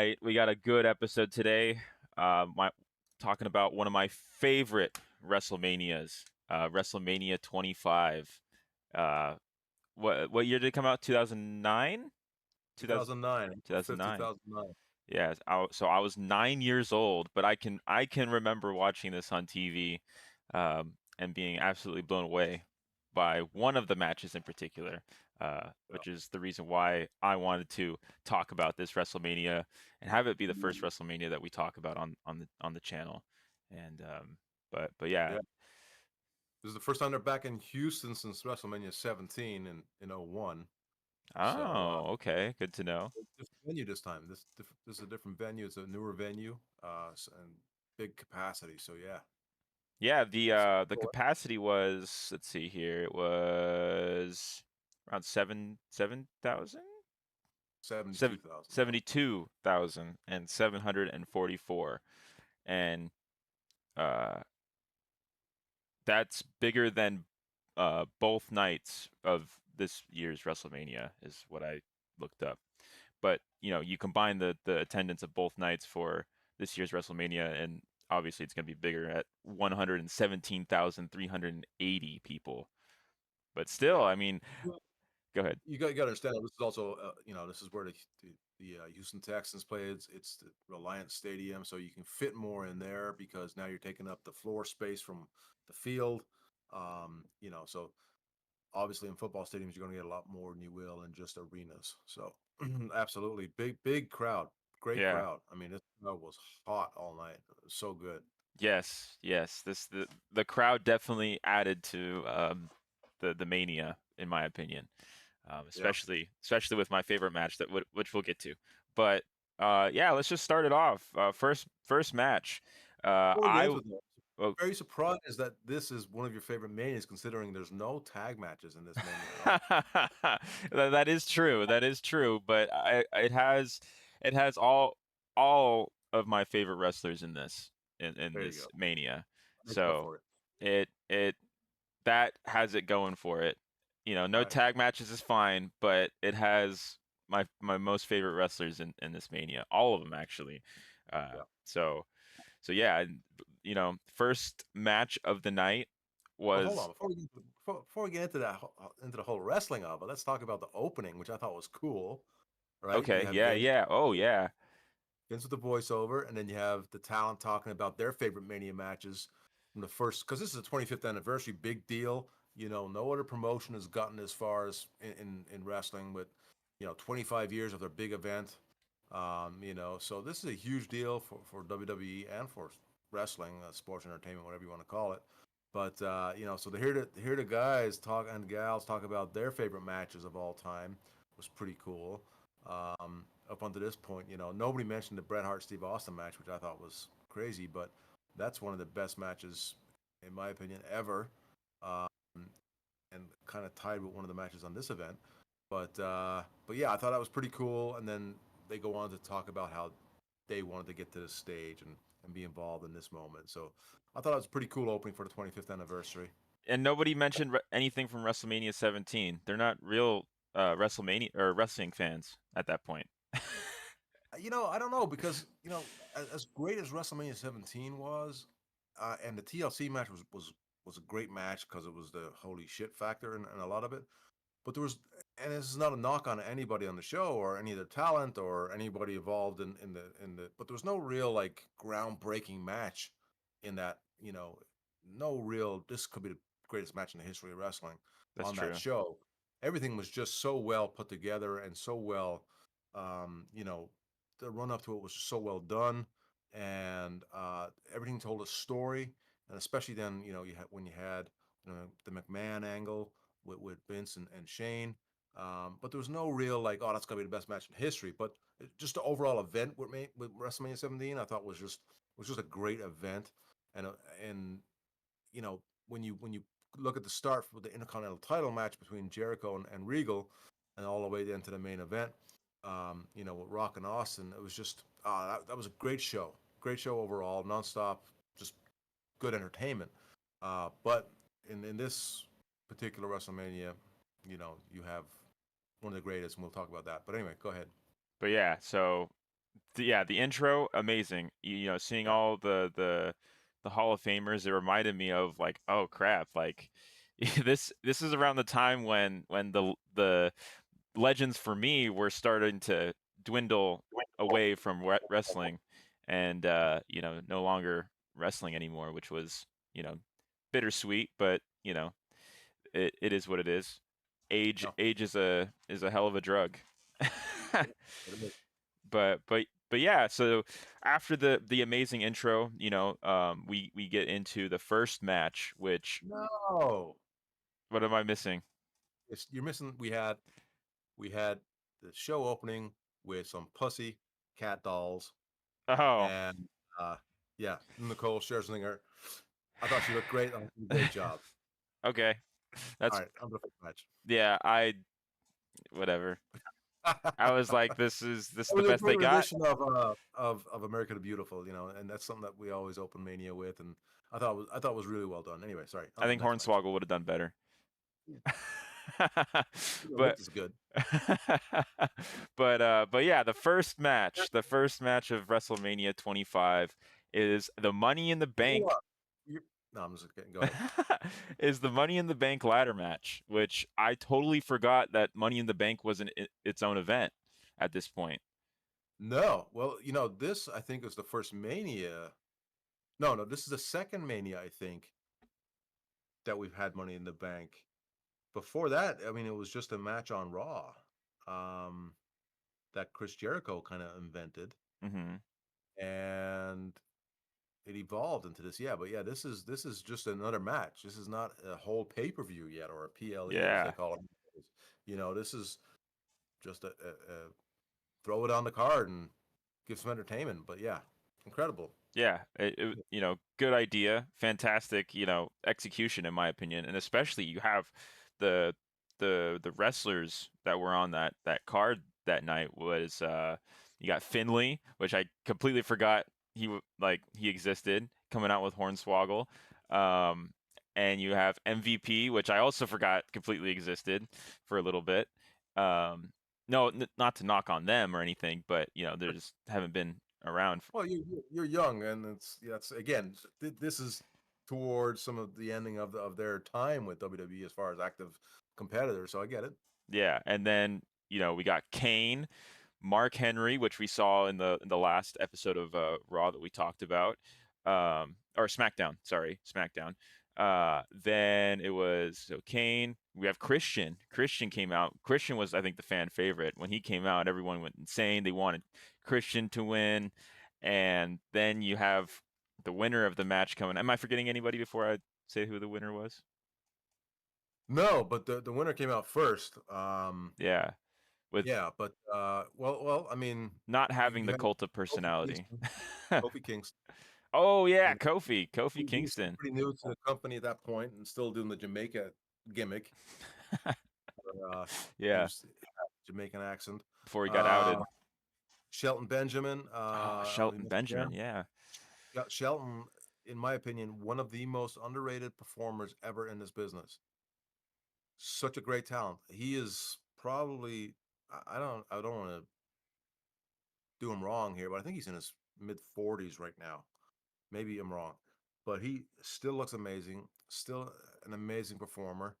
right, we got a good episode today. Talking about one of my favorite WrestleManias, WrestleMania 25. Uh, what year did it come out? 2009? 2000, 2009, April 5th, 2009. 2009. Yeah, so I was 9 years old, but I can remember watching this on TV, and being absolutely blown away by one of the matches in particular, Yeah. which is the reason why I wanted to talk about this WrestleMania and have it be the first WrestleMania that we talk about on the channel. And but yeah. Yeah. This is the first time they're back in Houston since WrestleMania 17 in '01. So, Oh, okay, good to know. different venue this time. This is a different venue. It's a newer venue, and big capacity. So yeah, Yeah, the it's uh the capacity was, let's see here, it was around 7,000? Seven 72,000. Yeah. 72,744, and uh, that's bigger than both nights of this year's WrestleMania, is what I looked up. But you combine the attendance of both nights for this year's WrestleMania, and obviously it's going to be bigger at 117,380 people. But still, Yeah. I mean, Well, go ahead. you got to understand. This is also, this is where the Houston Texans play. It's the Reliant Stadium, so you can fit more in there because now you're taking up the floor space from the field. So obviously in football stadiums you're going to get a lot more than you will in just arenas. So absolutely, big crowd, great Yeah. crowd. I mean, this crowd was hot all night. It was so good. Yes, yes. The crowd definitely added to the mania, in my opinion, Yeah. especially with my favorite match which we'll get to. But yeah, let's just start it off. First match. Before we get I into that, oh, very surprised that this is one of your favorite manias, considering there's no tag matches in this mania at all. that is true. That is true. But it has all of my favorite wrestlers in There you this go. mania. Make up So for it. it that has it going for it. No Right. tag matches is fine, but it has my most favorite wrestlers in this mania. All of them actually. Uh, Yeah. so so yeah, and, first match of the night Well, hold on. was Before we get into into the whole wrestling of it, let's talk about the opening, which I thought was cool. Right? You okay. have Yeah, yeah. Oh yeah. Vince with the voiceover, and then you have the talent talking about their favorite Mania matches from the first, because this is a 25th anniversary, big deal. No other promotion has gotten as far as in wrestling with 25 years of their big event. So this is a huge deal for WWE and for wrestling, sports entertainment, whatever you want to call it. But so to hear the guys talk and gals talk about their favorite matches of all time was pretty cool. Up until this point, nobody mentioned the Bret Hart Steve Austin match, which I thought was crazy, but that's one of the best matches, in my opinion, ever, um, and kind of tied with one of the matches on this event. But yeah, I thought that was pretty cool. And then they go on to talk about how they wanted to get to the stage and be involved in this moment. So I thought it was a pretty cool opening for the 25th anniversary. And nobody mentioned anything from WrestleMania 17. They're not real WrestleMania or wrestling fans at that point. I don't know because as great as WrestleMania 17 was, and the TLC match was a great match because it was the holy shit factor and a lot of it. But there was, and this is not a knock on anybody on the show or any of their talent or anybody involved but there was no real like groundbreaking match in that. No real. This could be the greatest match in the history of wrestling That's on that true. show. Everything was just so well put together and so well, um, you know, the run up to it was just so well done, and everything told a story, and especially then, when you had the McMahon angle with Vince and Shane. But there was no real like, oh, that's gonna be the best match in history. But just the overall event with WrestleMania 17, I thought was just a great event, and when you look at the start with the Intercontinental title match between Jericho and Regal, and all the way into the main event, with Rock and Austin, it was just that was a great show overall, nonstop, just good entertainment. But in this particular WrestleMania, you have one of the greatest, and we'll talk about that. But anyway, go ahead. But yeah, so yeah, the intro, amazing. You know, seeing Yeah. all the Hall of Famers, it reminded me of like, oh crap, like this is around the time when the legends for me were starting to dwindle away from wrestling, and you know, no longer wrestling anymore, which was, you know, bittersweet, but you know, it is what it is. No. Age is a hell of a drug. It is. But yeah, so after the amazing intro, you know, we get into the first match, which No. what am I missing? You're missing. We had the show opening with some pussy cat dolls, Oh, and uh, yeah, Nicole Scherzinger. I thought she looked great. I thought she did a great job. okay. All That's right, I'm the first match. yeah, I whatever. I was like, this is It the was a best they great got. rendition of America the Beautiful, and that's something that we always open Mania with, and I thought it was really well done. Anyway, sorry, on I to the think next match. Hornswoggle would have done better. Yeah, it But looked as good. but yeah, the first match of WrestleMania 25 is the Money in the Hold Bank up. No, I'm just kidding. Go ahead. is the Money in the Bank ladder match, which I totally forgot that Money in the Bank was its own event at this point. No, well, this I think was the first Mania. No, no, this is the second Mania I think that we've had Money in the Bank. Before that, I mean, it was just a match on Raw, um, that Chris Jericho kind of invented, Hmm. and it evolved into this. Yeah, but yeah, this is just another match. This is not a whole pay-per-view yet, or a PLE as they Yeah. call it. This is just a throw it on the card and give some entertainment. But yeah, incredible. Yeah, you know, good idea, fantastic, you know, execution in my opinion, and especially you have the the wrestlers that were on that card that night was you got Finley, which I completely forgot like he existed, coming out with Hornswoggle, um, and you have MVP, which I also forgot completely existed for a little bit. Um, no, not to knock on them or anything, but you know, they just haven't been around. Well, you're young, and it's again, this is towards some of the ending of their time with WWE as far as active competitors. So I get it. Yeah, and then you know we got Kane, Mark Henry, which we saw in the last episode of Raw that we talked about, or SmackDown. Sorry, SmackDown. Then it was so Kane. We have Christian. Christian came out. Christian was, I think, the fan favorite when he came out. Everyone went insane. They wanted Christian to win, and then you have the winner of the match coming. Am I forgetting anybody before I say who the winner was? No, but the winner came out first. Yeah, with Yeah, but well, I mean, not having you the had cult of Kofi personality. Kingston. Kofi Kingston. Oh yeah, You know, Kofi he was still Kingston. pretty new to the company at that point, and still doing the Jamaica gimmick. Uh, he Yeah, was had a Jamaican accent. before he got Uh, outed. Shelton Benjamin. Oh, I don't know if you Shelton missed him there. Benjamin. Yeah. Yeah, Shelton, in my opinion, one of the most underrated performers ever in this business. Such a great talent. He is probably I don't want to do him wrong here, but I think he's in his mid 40s right now. Maybe I'm wrong, but he still looks amazing. Still an amazing performer,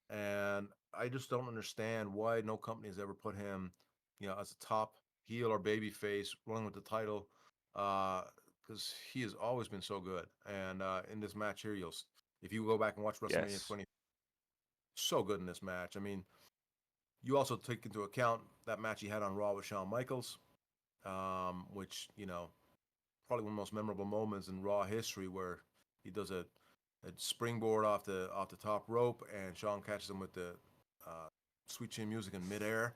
and I just don't understand why no company has ever put him, as a top heel or baby face running with the title, because he has always been so good. And in this match here, if you go back and watch WrestleMania Yes. 20, so good in this match. I mean, you also take into account that match he had on Raw with Shawn Michaels, which probably one of the most memorable moments in Raw history, where he does a springboard off the top rope, and Shawn catches him with the uh, sweet chin music in midair,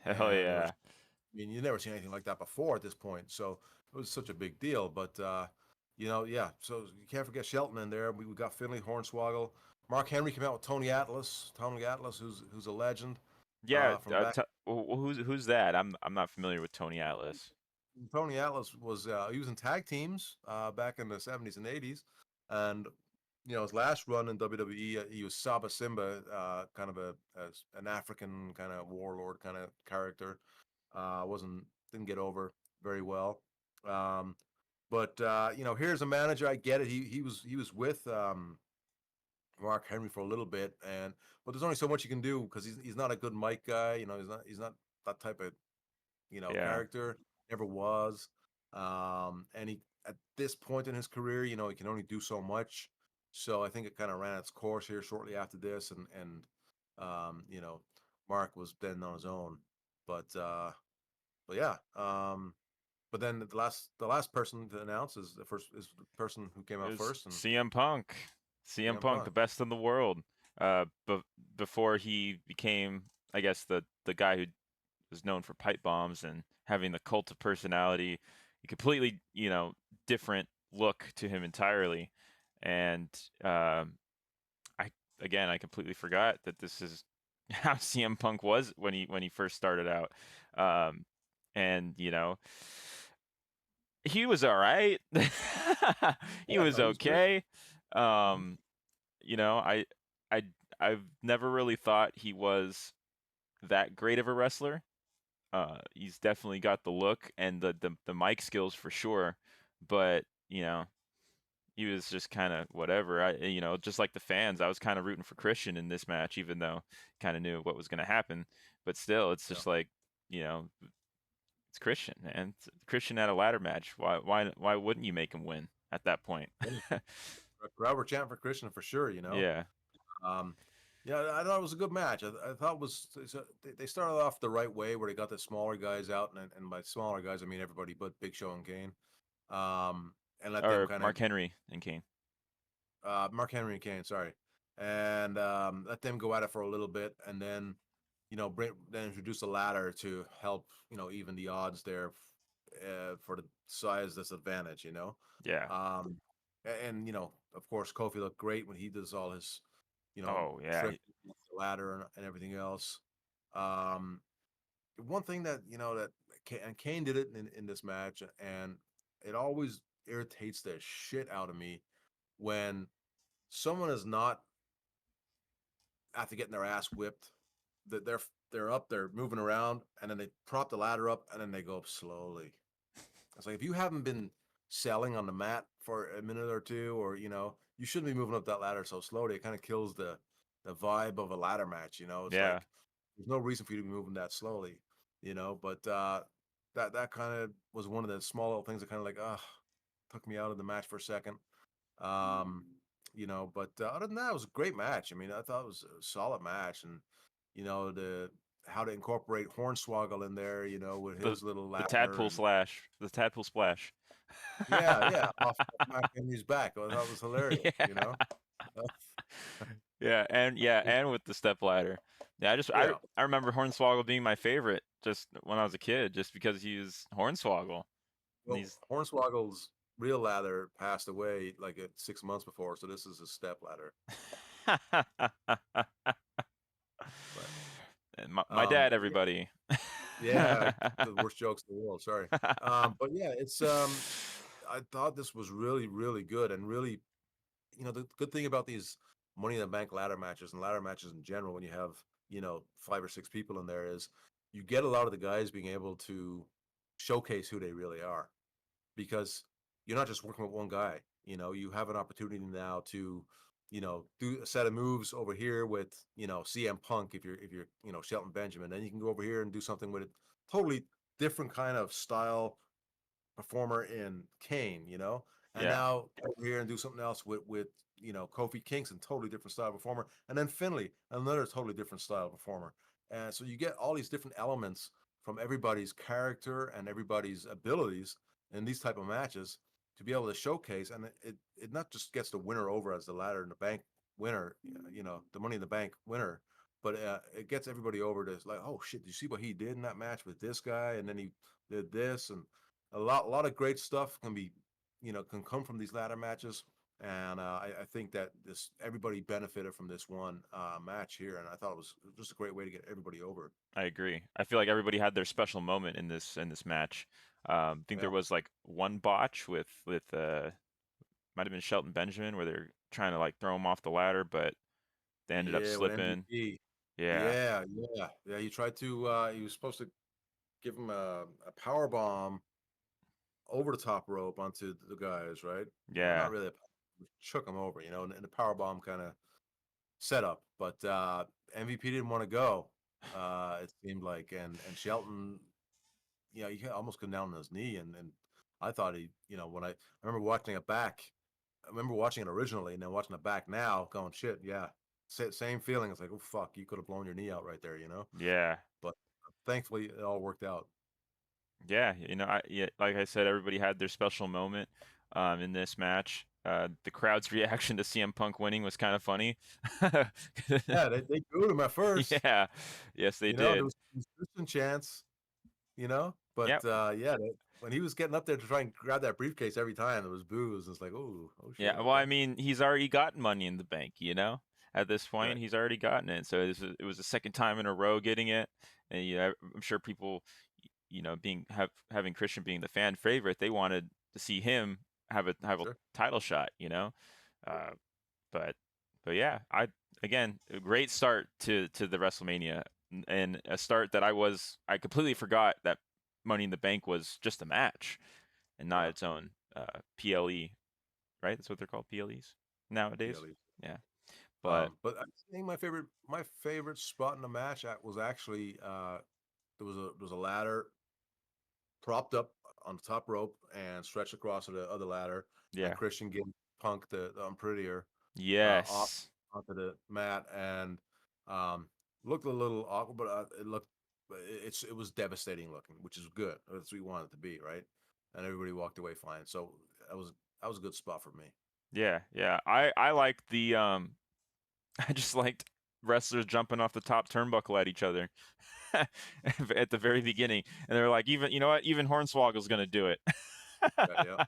Hell and yeah. I mean, you never seen anything like that before at this point, so it was such a big deal. But yeah. So you can't forget Shelton in there. We got Finley, Hornswoggle, Mark Henry came out with Tony Atlas. Tony Atlas, who's a legend Yeah. from back. Who's that? I'm not familiar with Tony Atlas. Tony Atlas was he was in tag teams back in the 70s and 80s, and his last run in WWE, he was Saba Simba, kind of an African kind of warlord kind of character. Wasn't didn't get over. very well. Um, but you know, here's a manager. I get it. He was with Mark Henry for a little bit, and but there's only so much you can do because he's not a good mic guy. You know, he's not that type of Yeah. character. Never was. And he at this point in his career, he can only do so much. So I think it kind of ran its course here shortly after this, and Mark was then on his own. But yeah. But then the last person to announce is the person who came It out was first, and CM Punk. CM CM Punk, the Punk. best in the world. But before he became, I guess, the guy who was known for pipe bombs and having the cult of personality, a completely, different look to him entirely. And I again, I completely forgot that this is how CM Punk was when he first started out. Um, and he was all right. He Yeah, was no, he was great. okay. Mhm. Um, I I I've never really thought he was that great of a wrestler. He's definitely got the look and the mic skills for sure, but he was just kind of whatever. Just like the fans, I was kind of rooting for Christian in this match, even though kind of knew what was going to happen. But still, it's Yeah. just like you know, it's Christian, man. It's Christian at a ladder match. Why wouldn't you make him win at that point? Yeah. Crowd were chanting for Christian for sure. Yeah. Um, yeah, I thought it was a good match. I thought it was they started off the right way where they got the smaller guys out, and by smaller guys I mean everybody but Big Show and Kane, and let them Or kind of Mark Henry and Kane. Mark Henry and Kane, sorry, and let them go at it for a little bit, and then then introduce a ladder to help even the odds there for the size disadvantage. Yeah. Um, and of course Kofi looked great when he does all his Oh yeah. trick with the ladder and everything else. Um, One thing that and Kane did it in this match, and it always irritates the shit out of me when someone is not after getting their ass whipped, that they're up, they're moving around, and then they prop the ladder up, and then they go up slowly. It's like if you haven't been selling on the mat for a minute or two, or you shouldn't be moving up that ladder so slowly. It kind of kills the vibe of a ladder match. It's Yeah. like there's no reason for you to be moving that slowly. But that kind of was one of the small little things that kind of like took me out of the match for a second. Um, but other than that, it was a great match. I mean, I thought it was a solid match, and the how to incorporate Hornswoggle in there, with The his little the ladder, tadpole and slash. The tadpole splash. yeah, yeah, off Mark Henry's back. I thought it was hilarious. Yeah. Yeah, and with the step ladder. Yeah, I just I Yeah. I remember Hornswoggle being my favorite just when I was a kid, just because he was Hornswoggle. And Well, Hornswoggle's real ladder passed away like 6 months before, so this is his step ladder. But And my dad, but everybody. yeah, the worst jokes in the world. Sorry. But yeah, it's I thought this was really, really good, and really, the good thing about these Money in the Bank ladder matches and ladder matches in general, when you have 5 or 6 people in there, is you get a lot of the guys being able to showcase who they really are, because you're not just working with one guy. You have an opportunity now to do a set of moves over here with CM Punk, if you're Shelton Benjamin. Then you can go over here and do something with a totally different kind of style performer in Kane, and Yeah, now over here and do something else with Kofi Kingston, totally different style performer, and then Finley, another totally different style performer. And so you get all these different elements from everybody's character and everybody's abilities in these type of matches to be able to showcase, and it not just gets the winner over as the ladder in the bank winner, the Money in the Bank winner, but it gets everybody over to like, oh shit, did you see what he did in that match with this guy, and then he did this, and a lot of great stuff can come from these ladder matches, and I think that this everybody benefited from this one match here, and I thought it was just a great way to get everybody over. I agree. I feel like everybody had their special moment in this match. I think there Yeah, was like one botch with might have been Shelton Benjamin where they're trying to like throw him off the ladder, but they ended up yeah, with slipping. MVP. Yeah. Yeah. He tried to. He was supposed to give him a power bomb, over the top rope onto the guys, right? Well, not Yeah. really. Shook them over, and the power bomb kind of setup. But MVP didn't want to go. It seemed like, and Shelton, he almost come down on his knee, and I thought when I remember watching it back, I remember watching it originally, and then watching it back now, going shit, yeah, same feeling. It's like, oh fuck, you could have blown your knee out right there. Yeah. But thankfully, it all worked out. Yeah, like I said, everybody had their special moment in this match. The crowd's reaction to CM Punk winning was kind of funny. Yeah, they booed him at first. Yeah, yes, they There did. was Christian chance. But Yep. yeah, when he was getting up there to try and grab that briefcase every time, there was boos. It's like, oh shit, Yeah. Well, I okay, mean, he's already gotten Money in the Bank, At this point, right, he's already gotten it. So it was the second time in a row getting it, and I'm sure people, having Christian being the fan favorite, they wanted to see him have a sure, title shot. yeah, Uh, but but yeah, again, a great start to the WrestleMania, and a start that I completely forgot that Money in the Bank was just a match and not yeah, its own PLE, right? That's what they're called, PLEs nowadays. PLE. Yeah, but But I think my favorite spot in the match was actually there was a ladder propped up on the top rope and stretched across to the other ladder, and yeah, Christian gave Punk the Unprettier off yes, onto the mat, and um, looked a little awkward, but it was devastating looking, which is good. That's what we wanted it to be, right? And everybody walked away fine. So that was a good spot for me. yeah. I liked the I just liked wrestlers jumping off the top turnbuckle at each other at the very beginning, and they're like, even you know what, even Hornswoggle's gonna do it. Yeah,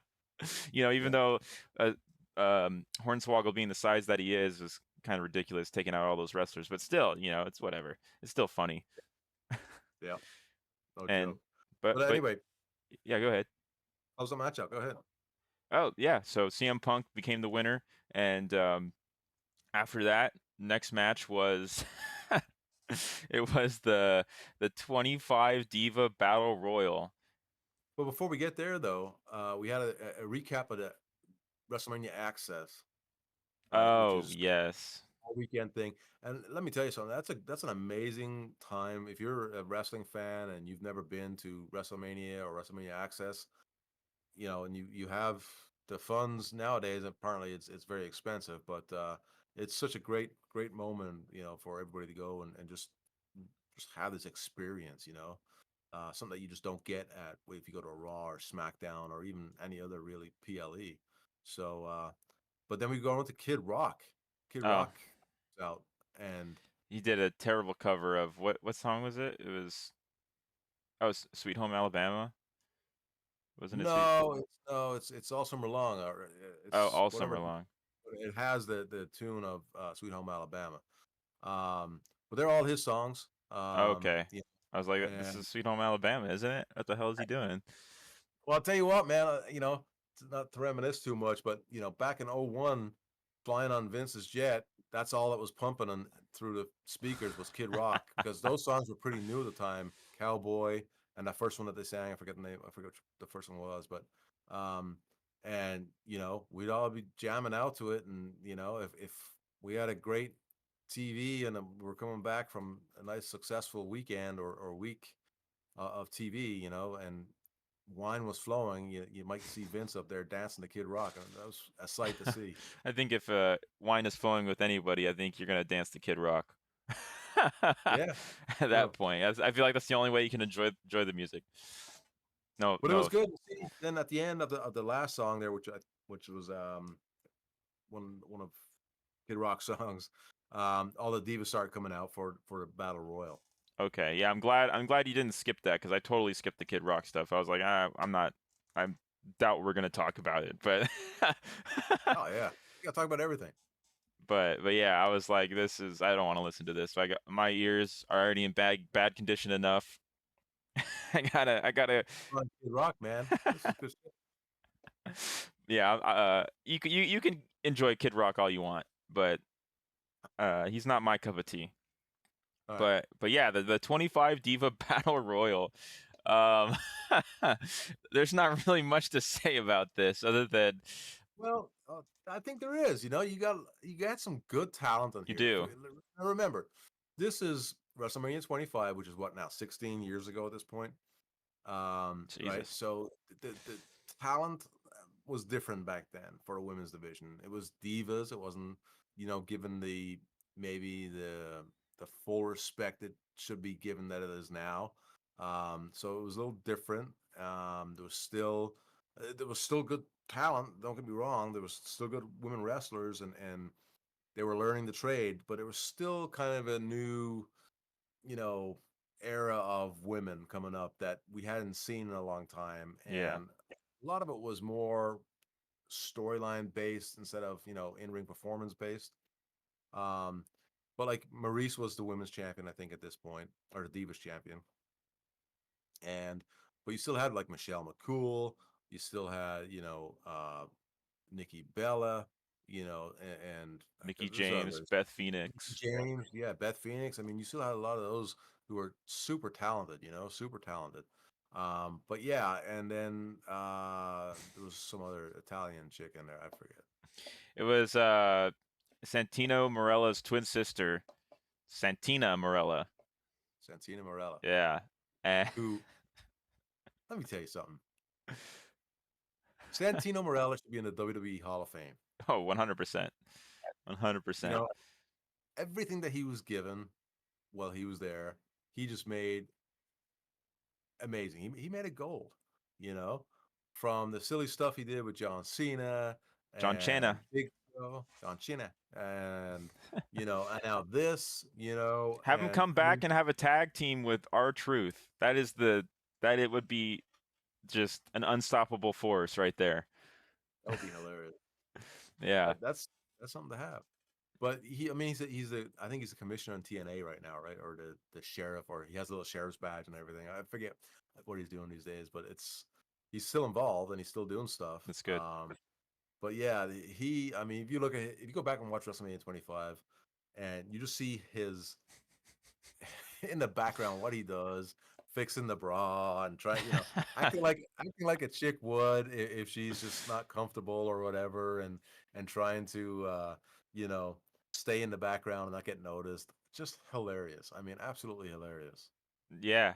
yeah, Even yeah, though Hornswoggle being the size that he is kind of ridiculous, taking out all those wrestlers, but still, it's whatever. It's still funny. yeah. No And joke. But but anyway, yeah, go ahead. how's the matchup? Go ahead. Oh yeah, so CM Punk became the winner, and after that, next match was it was the 25 Diva Battle Royal. But before we get there, though, we had a recap of the WrestleMania Access, right? Which Oh is yes, a weekend thing. And let me tell you something. That's an amazing time. If you're a wrestling fan and you've never been to WrestleMania or WrestleMania Access, and you have the funds nowadays. Apparently, it's very expensive, but it's such a great moment, for everybody to go and just have this experience. Something that you just don't get at if you go to a Raw or SmackDown or even any other really PLE. So, but then we go into Kid Rock. Kid oh, Rock is out, and he did a terrible cover of what song was it? It was Sweet Home Alabama, wasn't it? Sweet. no, it's All Summer Long, or Oh, it's all whatever. summer long. It has the tune of Sweet Home Alabama. But they're all his songs. Okay, Yeah, I was like, this and is Sweet Home Alabama, isn't it? What the hell is he doing? well, I'll tell you what, man. Not to reminisce too much, but back in '01, flying on Vince's jet, that's all that was pumping on through the speakers was Kid Rock, because those songs were pretty new at the time. Cowboy and that first one that they sang, I forget the name. I forget what the first one was, but um, and we'd all be jamming out to it, and if we had a great TV and we're coming back from a nice successful weekend or week of TV, and wine was flowing, you might see Vince up there dancing to Kid Rock, and that was a sight to see. I think if wine is flowing with anybody, I think you're gonna dance to Kid Rock. Yeah, At that sure. point, I feel like that's the only way you can enjoy the music. No, But it no. was good to see. Then at the end of the last song there, which was one of Kid Rock's songs, all the divas started coming out for the battle royal. Okay, yeah, I'm glad you didn't skip that because I totally skipped the Kid Rock stuff. I was like, I'm not. I doubt we're gonna talk about it, but Oh yeah, you got to talk about everything. but yeah, I was like, I don't want to listen to this. My ears are already in bad condition enough. I gotta. Come on, Kid Rock, man, this is good stuff. Yeah, you can enjoy Kid Rock all you want, but he's not my cup of tea. All right, But yeah, the 25 Diva Battle Royal. Um, there's not really much to say about this other than Well, I think there is. You got some good talent on you here. do. Remember, this is WrestleMania 25, which is what now, 16 years ago at this point. Right? Jesus. So the talent was different back then for a women's division. It was divas. It wasn't, given maybe the full respect it should be given that it is now. So it was a little different. There was still good talent. Don't get me wrong. There was still good women wrestlers, and they were learning the trade, but it was still kind of a new, you know, era of women coming up that we hadn't seen in a long time. Yeah. And a lot of it was more storyline based instead of, in-ring performance based. Um, but like Maurice was the women's champion, I think, at this point, or the Divas champion. And but you still had like Michelle McCool, you still had, Nikki Bella, and Mickey there's James, others. Beth Phoenix. James, yeah, Beth Phoenix. I mean, you still had a lot of those who are super talented, super talented. But yeah, and then there was some other Italian chick in there. I forget. It was Santino Morella's twin sister, Santina Morella. Santina Morella, Yeah. Eh, who, let me tell you something. Santino Morella should be in the WWE Hall of Fame. oh, 100%. You 100%. know, everything that he was given while he was there, he just made amazing. He made it gold, you know, from the silly stuff he did with John Cena John and Cena. Big Show, John Cena, and and now this, Have him and come I back mean and have a tag team with R-Truth. That it would be just an unstoppable force right there. that would be hilarious. Yeah. That's something to have. But I mean, I think he's a commissioner on TNA right now, right? Or the sheriff, or he has a little sheriff's badge and everything. I forget what he's doing these days, but he's still involved and he's still doing stuff. That's good. But yeah, I mean, if you go back and watch WrestleMania 25, and you just see his in the background what he does, fixing the bra and acting like a chick would if she's just not comfortable or whatever, and trying to you know stay in the background and not get noticed. Just hilarious. I mean, absolutely hilarious. Yeah,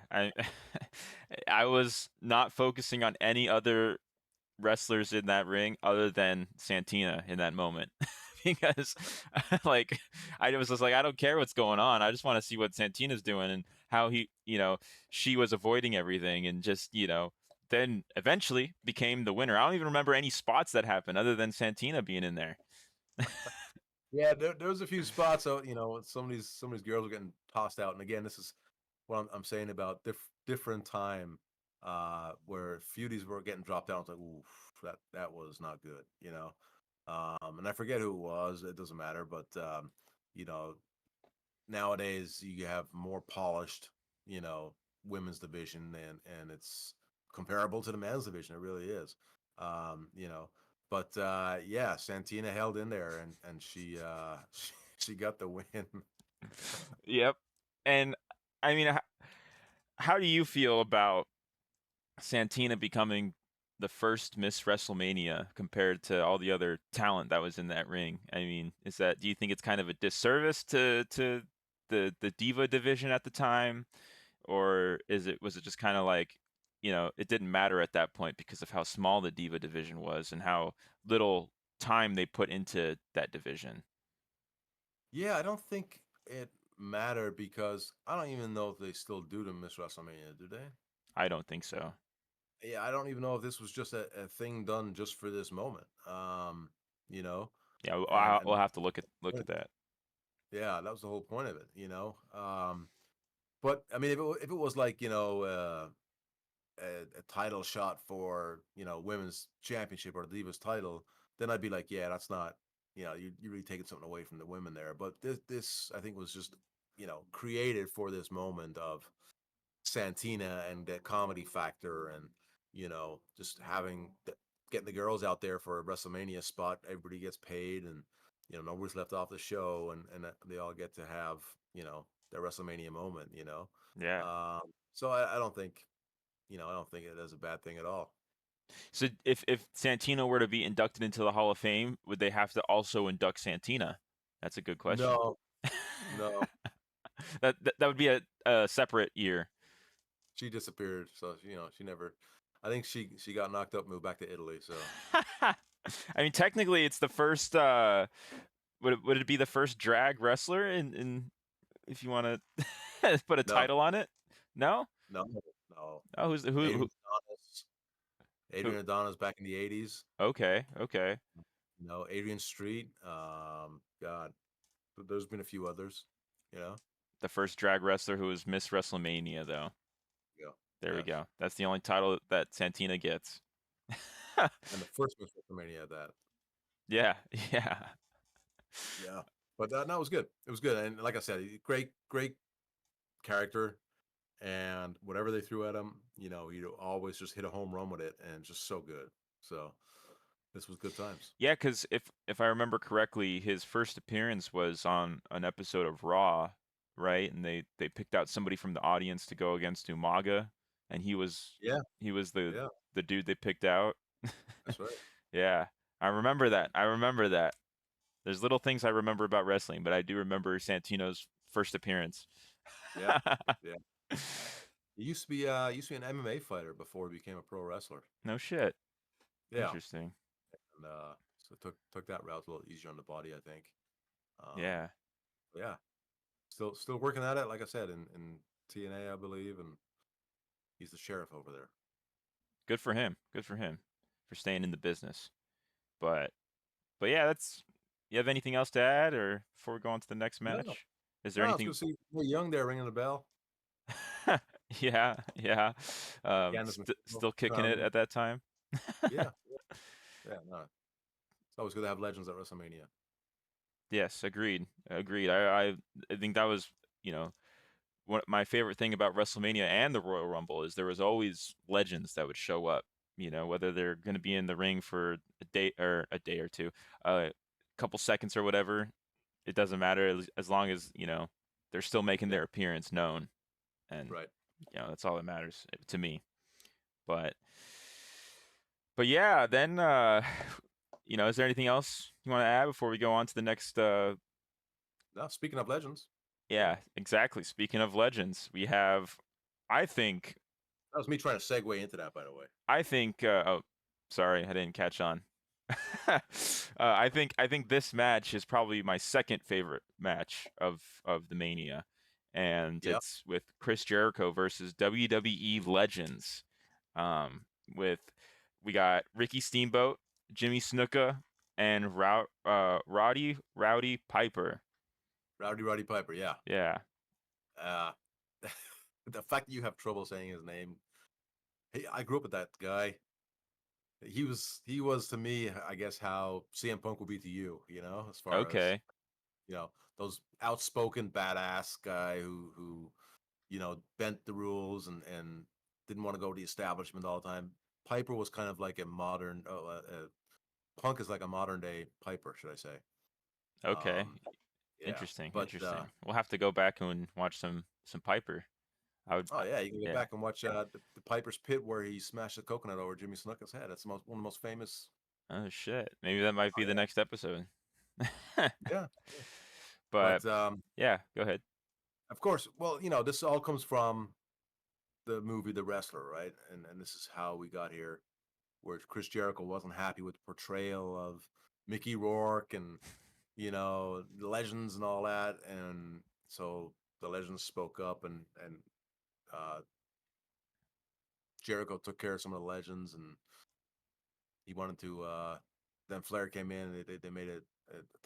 I was not focusing on any other wrestlers in that ring other than Santina in that moment because like I was just like I don't care what's going on. I just want to see what Santina's doing and how she was avoiding everything and just, then eventually became the winner. I don't even remember any spots that happened other than Santina being in there. Yeah, there was a few spots. So some of these girls were getting tossed out, and again, this is what I'm saying about different time, where feudies were getting dropped down. It's like, ooh, that was not good, and I forget who it was. It doesn't matter, but you know, nowadays you have more polished, you know, women's division, and it's comparable to the men's division. It really is, you know. But yeah, Santina held in there, and she she got the win. Yep. And I mean, how do you feel about Santina becoming the first Miss WrestleMania compared to all the other talent that was in that ring? I mean, do you think it's kind of a disservice to the diva division at the time, or was it just kind of like, it didn't matter at that point because of how small the diva division was and how little time they put into that division? Yeah, I don't think it mattered because I don't even know if they still do the Miss WrestleMania, do they? I don't think so. Yeah, I don't even know if this was just a thing done just for this moment. You know, Yeah, and we'll have to look at that. yeah, that was the whole point of it. But I mean, if it was like, a title shot for, women's championship or the Divas title, then I'd be like, yeah, that's not, you're really taking something away from the women there. But this I think was just, created for this moment of Santina and that comedy factor, and just getting the girls out there for a WrestleMania spot. Everybody gets paid, and nobody's left off the show, and they all get to have their WrestleMania moment. Yeah. Um, so I don't think. I don't think it is a bad thing at all. So if Santino were to be inducted into the Hall of Fame, would they have to also induct Santina? That's a good question. No, no, That would be a separate year. she disappeared. So she never. I think she got knocked up, moved back to Italy. So I mean, technically, it's the first. Would it be the first drag wrestler in if you want to put a no, title on it? No. no, no. Oh, Adrian Adonis, who? Adrian Adonis back in the '80s. Okay, okay. Adrian Street. God, there's been a few others. You know, The first drag wrestler who was Miss WrestleMania, though. yeah, There we yes, go. That's the only title that Santina gets. and the first Miss WrestleMania had that. Yeah, yeah. Yeah, but no, it was good. It was good, and like I said, great character, and whatever they threw at him, he'd always just hit a home run with it, and just so good. So this was good times. Yeah, because if I remember correctly, his first appearance was on an episode of Raw, right? And they picked out somebody from the audience to go against Umaga, and Yeah, he was yeah, the dude they picked out. that's right. Yeah, I remember that. I remember that. There's little things I remember about wrestling, but I do remember Santino's first appearance. Yeah, yeah. He used to be an MMA fighter before he became a pro wrestler. No shit. Yeah, Interesting. and so took that route a little easier on the body, I think. Um, Yeah. yeah, still working at it. Like I said, in TNA, I believe, and he's the sheriff over there. Good for him. Good for him for staying in the business. But but yeah, that's you have anything else to add or before we go on to the next No, match? Is there no, I was anything gonna see Young there ringing the bell. Yeah, yeah. Candace Still kicking it McCall. at that time? Yeah, yeah. No, it's always good to have legends at WrestleMania. Yes, agreed. Agreed. I think that was, you know, what my favorite thing about WrestleMania and the Royal Rumble is there was always legends that would show up, whether they're going to be in the ring for a day or two, a couple seconds or whatever. It doesn't matter as long as, they're still making Yeah, their appearance known, and right. that's all that matters to me. But yeah, then is there anything else you want to add before we go on to the next Now, speaking of legends, yeah, exactly. Speaking of legends, we have I think that was me trying to segue into that, by the way. oh, sorry, I didn't catch on. I think this match is probably my second favorite match of the Mania, and Yeah, it's with Chris Jericho versus WWE legends. Um, with we got Ricky Steamboat, Jimmy Snuka, and Rowdy Piper. Roddy Piper. Yeah. Yeah. Uh, the fact that you have trouble saying his name. Hey, I grew up with that guy. He was to me, I guess, how CM Punk would be to you. As far as Okay. those outspoken badass guy who bent the rules and didn't want to go to the establishment all the time. Piper was kind of like a modern. Punk is like a modern day Piper, should I say? Okay. Yeah, Interesting. but Interesting. We'll have to go back and watch some Piper. I would. oh yeah, you can go Yeah. back and watch the Piper's Pit where he smashed the coconut over Jimmy Snuka's head. That's one of the most famous. Oh shit. Maybe that might Oh be the next episode. yeah, yeah. But But yeah, go ahead. of course, well, this all comes from the movie The Wrestler, right? And this is how we got here, where Chris Jericho wasn't happy with the portrayal of Mickey Rourke and the legends and all that, and so the legends spoke up and uh, Jericho took care of some of the legends, and he wanted to. Then Flair came in, and they made a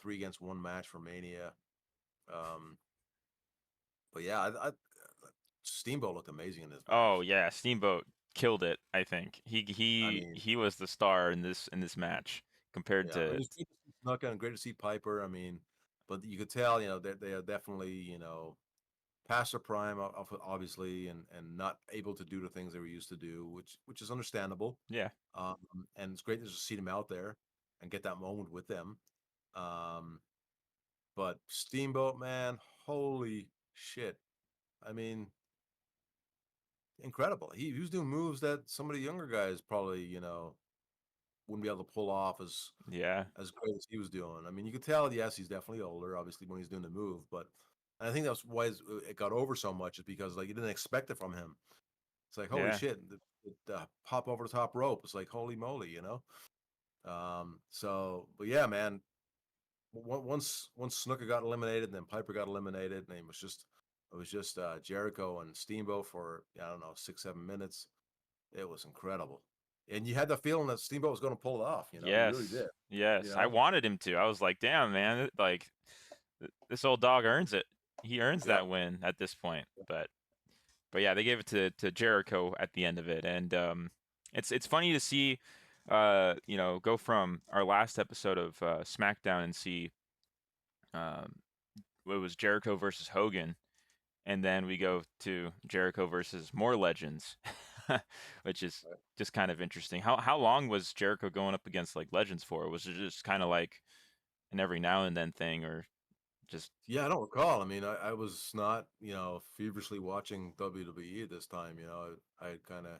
3-against-1 match for Mania. Um, but yeah, Steamboat looked amazing in this Oh match. yeah, Steamboat killed it, I think. He I he mean, he was the star in this match compared yeah, it to was great to see Snuka and great to see Piper. I mean, but you could tell, they are definitely, past their prime, obviously, and not able to do the things they were used to do, which is understandable. yeah. Um, and it's great to just see them out there and get that moment with them. Um, but Steamboat, man, holy shit! I mean, incredible. He was doing moves that some of the younger guys probably, wouldn't be able to pull off Yeah, as great as he was doing. I mean, you could tell, yes, he's definitely older, obviously, when he's doing the move, but I think that's why it got over so much is because like you didn't expect it from him. It's like holy yeah, shit, the pop over the top rope. It's like holy moly, you know. So, but yeah, man. Once Snooker got eliminated, and then Piper got eliminated, and it was just Jericho and Steamboat for I don't know 6 7 minutes. It was incredible, and you had the feeling that Steamboat was going to pull it off. You really yes, did. You yes. I know, wanted him to. I was like, damn, man, like this old dog earns it. He earns yep. that win at this point. But yeah, they gave it to Jericho at the end of it, and it's funny to see, go from our last episode of SmackDown and see um, it was Jericho versus Hogan, and then we go to Jericho versus more legends, which is just kind of interesting. How long was Jericho going up against like legends for? Was it just kind of like an every now and then thing, or just Yeah, I don't recall. I mean, I was not, feverishly watching WWE at this time. I kind of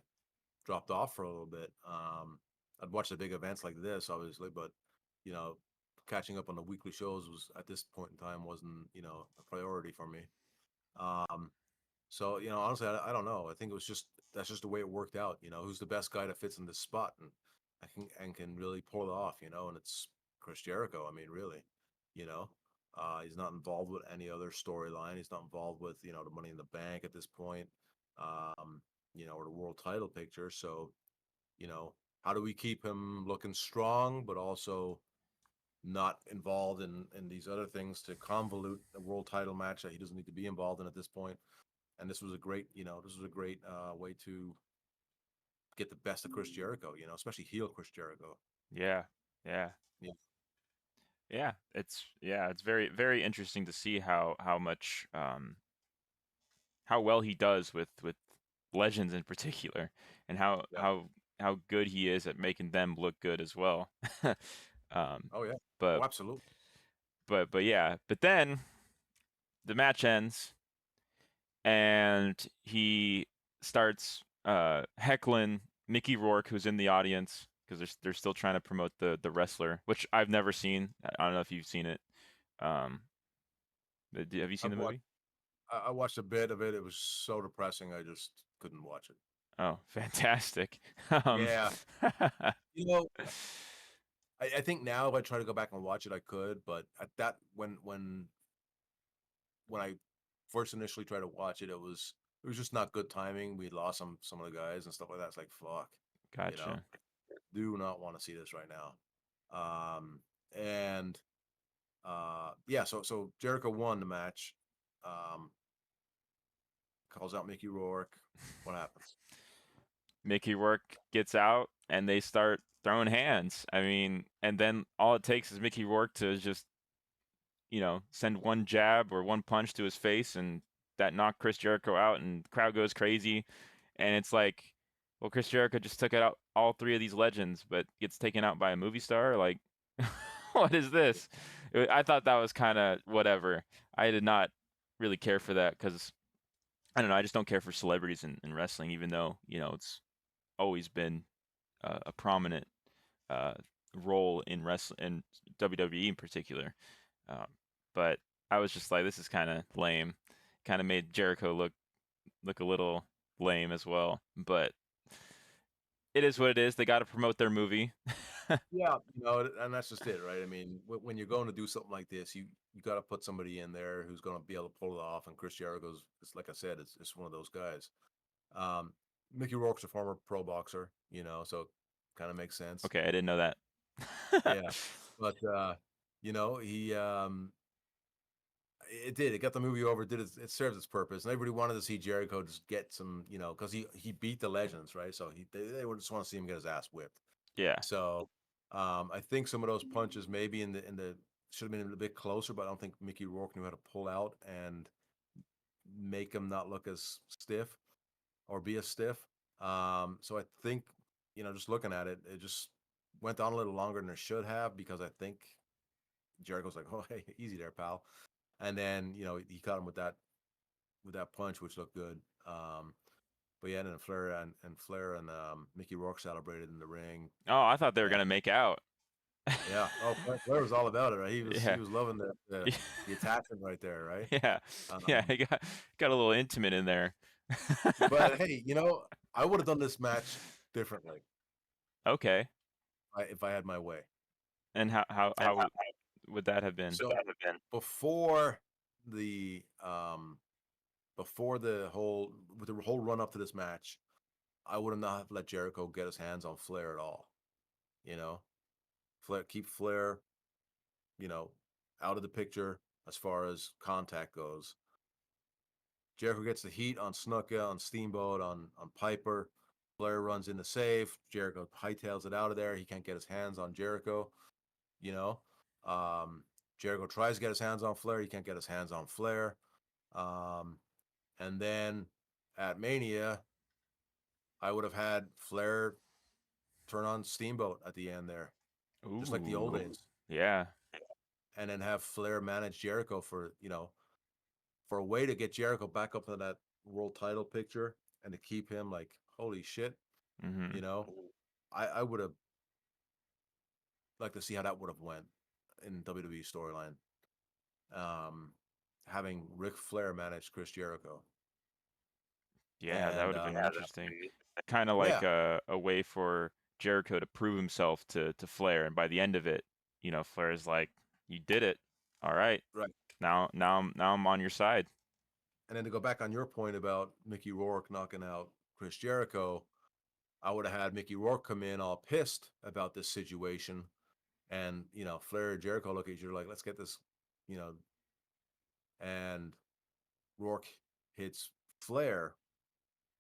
dropped off for a little bit. I'd watch the big events like this, obviously, but you know, catching up on the weekly shows was at this point in time wasn't, a priority for me. Um, so honestly, I don't know. I think it was just that's just the way it worked out. Who's the best guy that fits in this spot and can really pull it off. And it's Chris Jericho. I mean, really, you know, he's not involved with any other storyline. He's not involved with the Money in the Bank at this point, or the world title picture. So how do we keep him looking strong, but also not involved in these other things to convolute a world title match that he doesn't need to be involved in at this point? And this was a great way to get the best of Chris Jericho, especially heel Chris Jericho. yeah, yeah. Yeah, It's very very interesting to see how much how well he does with legends in particular, and how yeah. how how good he is at making them look good as well. um, Oh yeah. Oh, but absolutely. but yeah, but then the match ends and he starts heckling Mickey Rourke, who's in the audience, because they're still trying to promote the wrestler, which I've never seen. I don't know if you've seen it. Um, have you seen I've the watched. movie? I watched a bit of it. It was so depressing. I just couldn't watch it. Oh, fantastic. Um, Yeah. You know, I think now if I try to go back and watch it, I could. But at that when I first initially tried to watch it, it was just not good timing. We lost some of the guys and stuff like that. It's like fuck, you know. gotcha. Do not want to see this right now. And yeah, so Jericho won the match. Um, calls out Mickey Rourke. What happens? Mickey Rourke gets out and they start throwing hands. I mean, and then all it takes is Mickey Rourke to just, send one jab or one punch to his face and that knocked Chris Jericho out and the crowd goes crazy. And it's like, well, Chris Jericho just took out all three of these legends, but gets taken out by a movie star. Like, what is this? I thought that was kind of whatever. I did not really care for that because I don't know. I just don't care for celebrities in wrestling, even though it's always been a prominent uh, role in wrestling in WWE in particular. Um, but I was just like, this is kind of lame. Kind of made Jericho look a little lame as well. But it is what it is. They got to promote their movie. Yeah, and that's just it, right? I mean, when you're going to do something like this, you got to put somebody in there who's going to be able to pull it off. And Chris Jericho's, it's like I said, it's one of those guys. Um, Mickey Rourke's a former pro boxer, so kind of makes sense. Okay, I didn't know that. Yeah, but he it did. It got the movie over. It serves its purpose, and everybody wanted to see Jericho just get some, because he beat the legends, right? So they would just want to see him get his ass whipped. Yeah. So I think some of those punches maybe in the should have been a bit closer, but I don't think Mickey Rourke knew how to pull out and make him not look as stiff or be as stiff. So I think just looking at it, it just went on a little longer than it should have because I think Jericho's like, oh hey, easy there, pal. And then he caught him with that punch, which looked good. But yeah, and then Flair and Mickey Rourke celebrated in the ring. Oh, I thought they were And gonna make out. yeah, oh, Flair was all about it. Right? He Yeah. was loving the attachment right there, right? Yeah. Yeah, Um, it got a little intimate in there. but hey, I would have done this match differently Okay. if I had my way. And how would that have been? So before the before the whole with the whole run up to this match, I would have not have let Jericho get his hands on Flair at all. You know, keep Flair, you know, out of the picture as far as contact goes. Jericho gets the heat on Snuka, on Steamboat, on Piper. Flair runs in the save. Jericho hightails it out of there. He can't get his hands on Jericho. You know, um, Jericho tries to get his hands on Flair. He can't get his hands on Flair. Um, and then at Mania, I would have had Flair turn on Steamboat at the end there, just like the old Ooh. days, Yeah. and then have Flair manage Jericho for for a way to get Jericho back up to that world title picture and to keep him like holy shit, you Mhm. know. I would have liked to see how that would have went in WWE storyline. Um, having Ric Flair manage Chris Jericho, Yeah, that and would have been interesting. Kind of like yeah, a way for Jericho to prove himself to Flair, and by the end of it, Flair's like, "You did it. All right. right. Now I'm on your side." And then to go back on your point about Mickey Rourke knocking out Chris Jericho, I would have had Mickey Rourke come in all pissed about this situation, and Flair and Jericho look at you like, let's get this, you know, and Rourke hits Flair,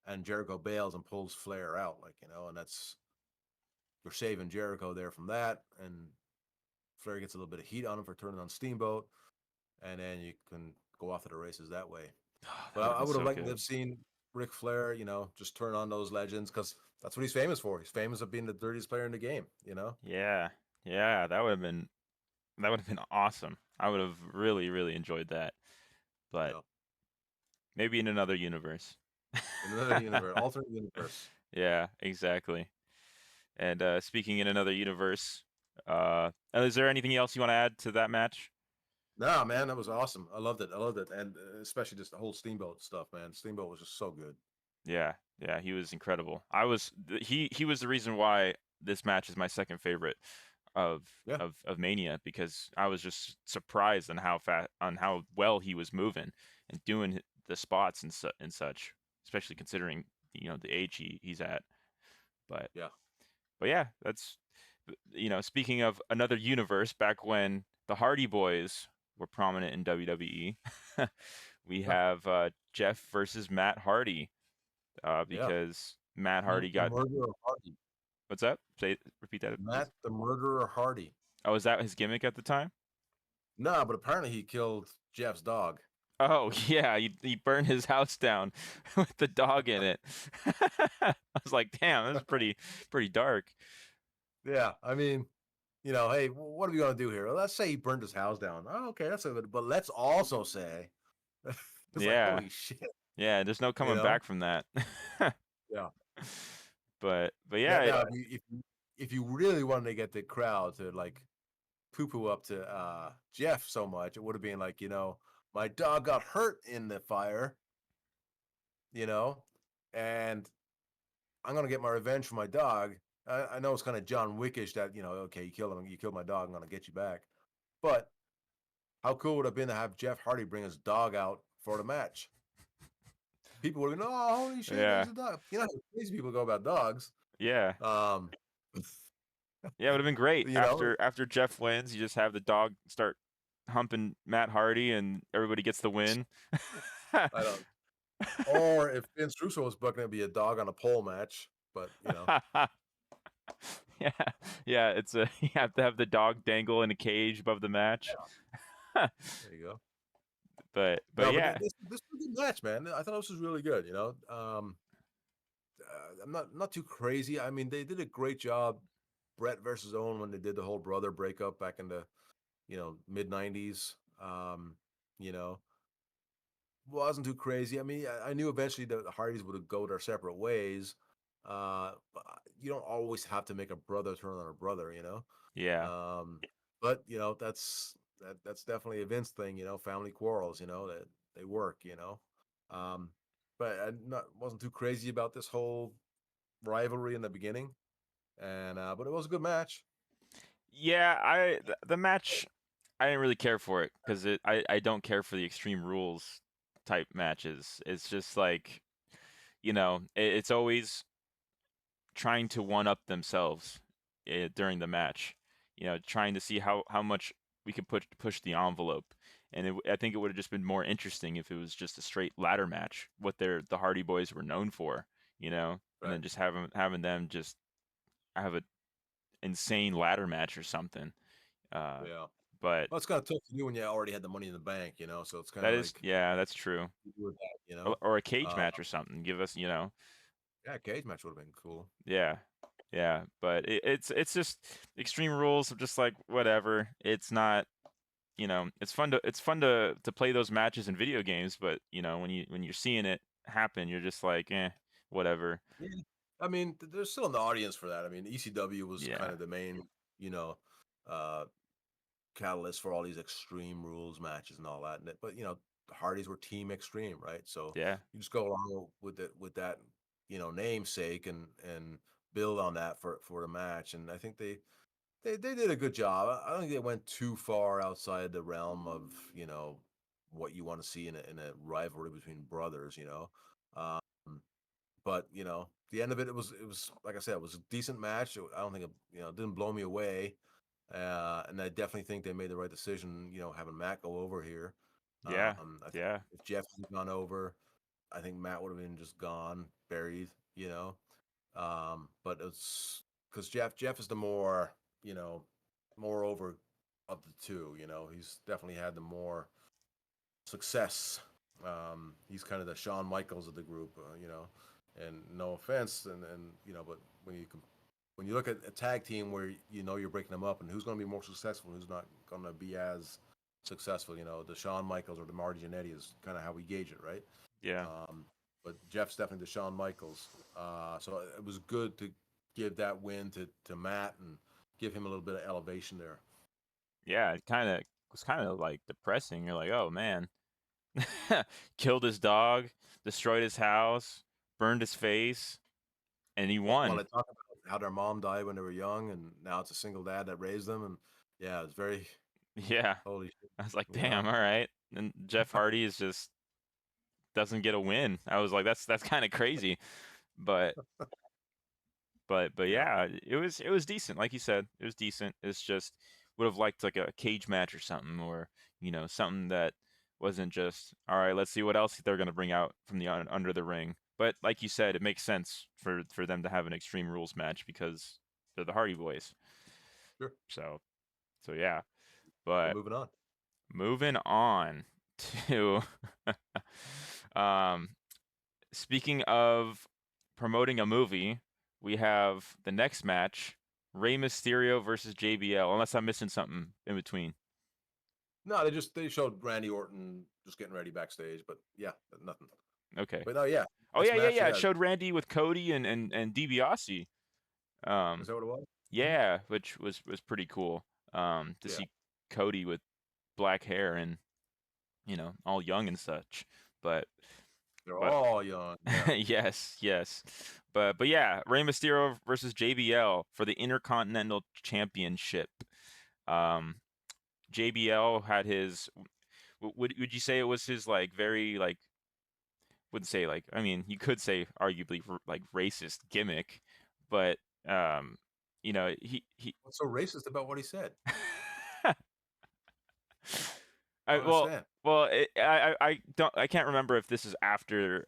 and Jericho bails and pulls Flair out, like and that's you're saving Jericho there from that, and Flair gets a little bit of heat on him for turning on Steamboat, and then you can go off to the races that way. Oh, But that would have I been would have so liked to good. have seen Ric Flair, just turn on those legends because that's what he's famous for. He's famous of being the dirtiest player in the game. Yeah. Yeah, that would have been awesome. I would have really, really enjoyed that. But Yeah. maybe in another universe. In another universe, alternate universe. Yeah, exactly. And speaking in another universe, is there anything else you want to add to that match? Nah, man, that was awesome. I loved it. I loved it, and especially just the whole Steamboat stuff, man. Steamboat was just so good. Yeah, yeah, he was incredible. He was the reason why this match is my second favorite of Yeah, of Mania, because I was just surprised on how well he was moving and doing the spots and such, especially considering the age he's at. But yeah, but yeah, that's speaking of another universe, back when the Hardy Boys were prominent in WWE, we yeah, have Jeff versus Matt Hardy, yeah. because Matt The, Hardy the got murderer Hardy, what's up? Repeat that, please. Matt the murderer Hardy. Oh, is that his gimmick at the time? Nah, but apparently he killed Jeff's dog. Oh yeah, he burned his house down with the dog in it. I was like, damn, that's pretty dark. Yeah, I mean, hey, what are we gonna do here? Well, let's say he burned his house down. Oh, okay, that's a good. But let's also say, it's like Yeah, holy shit, yeah. There's no you coming know? back from that. Yeah. But Now, yeah, now if you really wanted to get the crowd to like poo poo up to Jeff so much, it would have been like, my dog got hurt in the fire, you know, and I'm gonna get my revenge for my dog. I know it's kind of John Wickish that okay, you killed him, you killed my dog, I'm gonna get you back. But how cool would it have been to have Jeff Hardy bring his dog out for the match? People would have been, oh, holy shit, there's yeah, a dog. You know how crazy people go about dogs. yeah. Um, Yeah, it would have been great. you know, After Jeff wins, you just have the dog start humping Matt Hardy, and everybody gets the win. I don't. Or if Vince Russo was booking, it'd be a dog on a pole match. But Yeah, yeah. It's a you have to have the dog dangle in a cage above the match. yeah, there you go. But No, but yeah, this was a good match, man. I thought this was really good. I'm not too crazy. I mean, they did a great job, Brett versus Owen, when they did the whole brother breakup back in the mid '90s. You know, wasn't too crazy. I mean, I knew eventually the Hardys would go their separate ways. But you don't always have to make a brother turn on a brother, you know. Yeah. Um, but that's definitely a Vince thing, you know. Family quarrels, you know, that they work, you know. Um, but I wasn't too crazy about this whole rivalry in the beginning, and but it was a good match. Yeah, the match I didn't really care for it because I don't care for the Extreme Rules type matches. It's just like, it's always trying to one up themselves during the match. Trying to see how much we could push the envelope. And I think it would have just been more interesting if it was just a straight ladder match, what the Hardy Boys were known for, and Right. then just having them just have an insane ladder match or something. Uh, Yeah. but Well, it's kind of tough to do when you already had the Money in the Bank, you know. So it's kind that of is, like yeah, that's true. you do with that, you Or, know. or a cage Uh, match or something. Give us, yeah, cage match would have been cool. yeah, yeah. But it's just Extreme Rules of just like whatever. It's not, it's fun to play those matches in video games, but when you're seeing it happen, you're just like, whatever. Yeah. I mean, there's still an audience for that. I mean, ECW was kind Yeah, of the main, you know, uh, catalyst for all these Extreme Rules matches and all that. But you know, the Hardys were Team Extreme, right? So yeah, you just go along with that, you know, namesake and build on that for the match. And I think they did a good job. I don't think they went too far outside the realm of what you want to see in a rivalry between brothers. Um, but the end of it, it was like I said, it was a decent match. I don't think it didn't blow me away. And I definitely think they made the right decision, having Matt go over here. yeah, I think yeah, if Jeff had gone over, I think Matt would have been just gone, buried, you know. But it's because Jeff is the more, you know, more over of the two. He's definitely had the more success. He's kind of the Shawn Michaels of the group, And no offense, and but when you look at a tag team where you're breaking them up, and who's going to be more successful, and who's not going to be as successful, the Shawn Michaels or the Marty Jannetty is kind of how we gauge it, right? yeah, Um, but Jeff's definitely the Shawn Michaels, so it was good to give that win to Matt and give him a little bit of elevation there. yeah. It was kind of like depressing. You're like, oh man, killed his dog, destroyed his house, burned his face, and he While won. they talk about how their mom died when they were young, and now it's a single dad that raised them, and yeah, it's very Yeah, holy shit, I was like, you know. damn, all right. And Jeff Hardy is just doesn't get a win. I was like, that's kind of crazy, but but Yeah, yeah, it was decent. Like you said, it was decent. It's just would have liked like a cage match or something, or something that wasn't just all right. Let's see what else they're gonna bring out from the under the ring. But like you said, it makes sense for them to have an Extreme Rules match because they're the Hardy Boys. sure. So yeah. So But moving on. moving on to um speaking of promoting a movie, we have the next match, Rey Mysterio versus JBL, unless I'm missing something in between. No, they showed Randy Orton just getting ready backstage, but yeah, nothing. Okay. But no, yeah, Oh next yeah, yeah, match, yeah. It yeah, showed Randy with Cody and DiBiase. is Um, that what it was? Mhm. yeah, which was pretty cool. To Yeah, see Cody with black hair and all young and such. But they're but all young. Yeah, yes, yes. But yeah, Rey Mysterio versus JBL for the Intercontinental Championship. Um, JBL had his. Would you say it was his like very like wouldn't say like I mean you could say arguably like racist gimmick, but um, he what's so racist about what he said? I I don't well understand. well I can't remember if this is after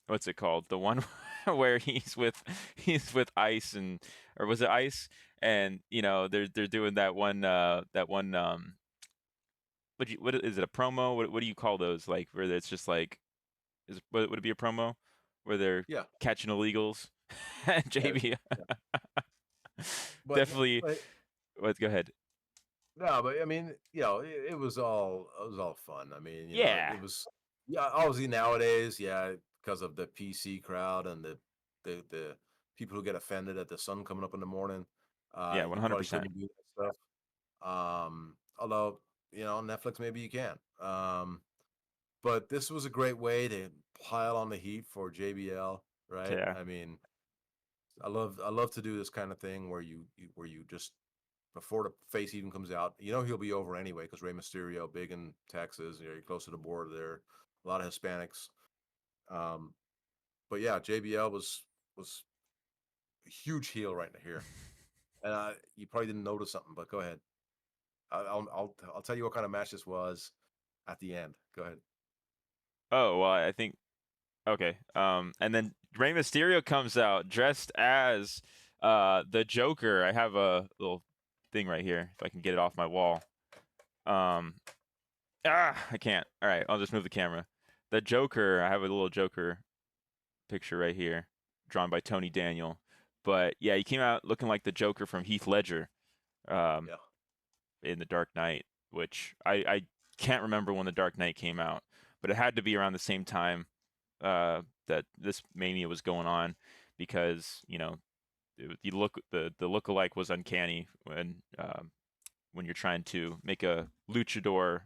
what's it called? The one where he's with Ice and or was it Ice? And they're doing that one what is it, a promo? What do you call those? Like where it's just like would it be a promo where they're Yeah, catching illegals? yeah, JB yeah. But definitely. but Let's go ahead. No, but I mean, it was all fun. I mean, Yeah. it was yeah, obviously nowadays, yeah, because of the PC crowd and the people who get offended at the sun coming up in the morning, Yeah, you probably 100%. couldn't do that stuff. Although, on Netflix maybe you can. But this was a great way to pile on the heat for JBL, right? Yeah. I mean, I love to do this kind of thing where you just before the face even comes out, he'll be over anyway because Rey Mysterio, big in Texas, you're close to the border there, a lot of Hispanics. Um, but yeah, JBL was a huge heel right here, and you probably didn't notice something, but go ahead. I'll tell you what kind of match this was at the end. Go ahead. Oh, well, I think okay. And then Rey Mysterio comes out dressed as the Joker. I have a little thing right here if I can get it off my wall. Um, I can't. All right, I'll just move the camera. The Joker, I have a little Joker picture right here, drawn by Tony Daniel. But yeah, he came out looking like the Joker from Heath Ledger, um, Yeah, in The Dark Knight, which I can't remember when The Dark Knight came out, but it had to be around the same time that this Mania was going on, because you look the look-alike was uncanny when you're trying to make a luchador